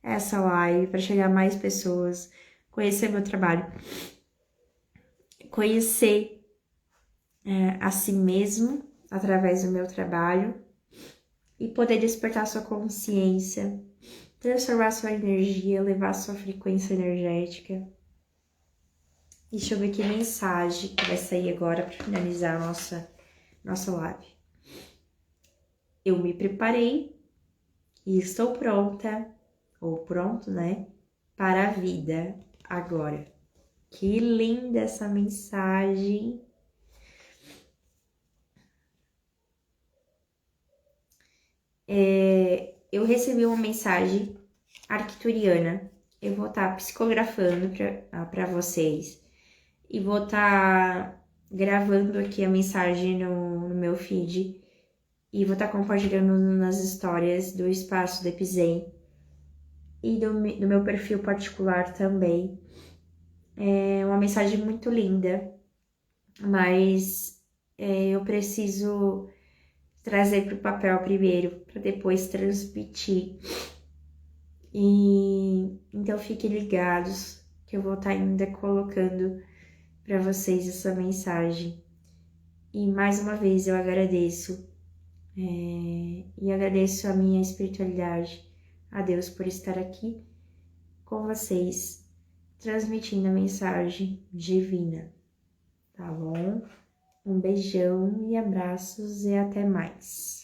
essa live para chegar a mais pessoas, conhecer meu trabalho, conhecer a si mesmo através do meu trabalho e poder despertar sua consciência, transformar sua energia, elevar sua frequência energética. Deixa eu ver que mensagem que vai sair agora para finalizar a nossa live. Eu me preparei e estou pronta, ou pronto, né, para a vida agora. Que linda essa mensagem! Eu recebi uma mensagem arcturiana. Eu vou estar psicografando para vocês e vou estar gravando aqui a mensagem no meu feed e vou estar compartilhando nas histórias do espaço do Epizem e do meu perfil particular também. É uma mensagem muito linda, mas eu preciso trazer para o papel primeiro, para depois transmitir. E então fiquem ligados que eu vou estar ainda colocando para vocês essa mensagem. E mais uma vez eu agradeço e agradeço a minha espiritualidade, a Deus por estar aqui com vocês, transmitindo a mensagem divina, tá bom? Um beijão e abraços e até mais.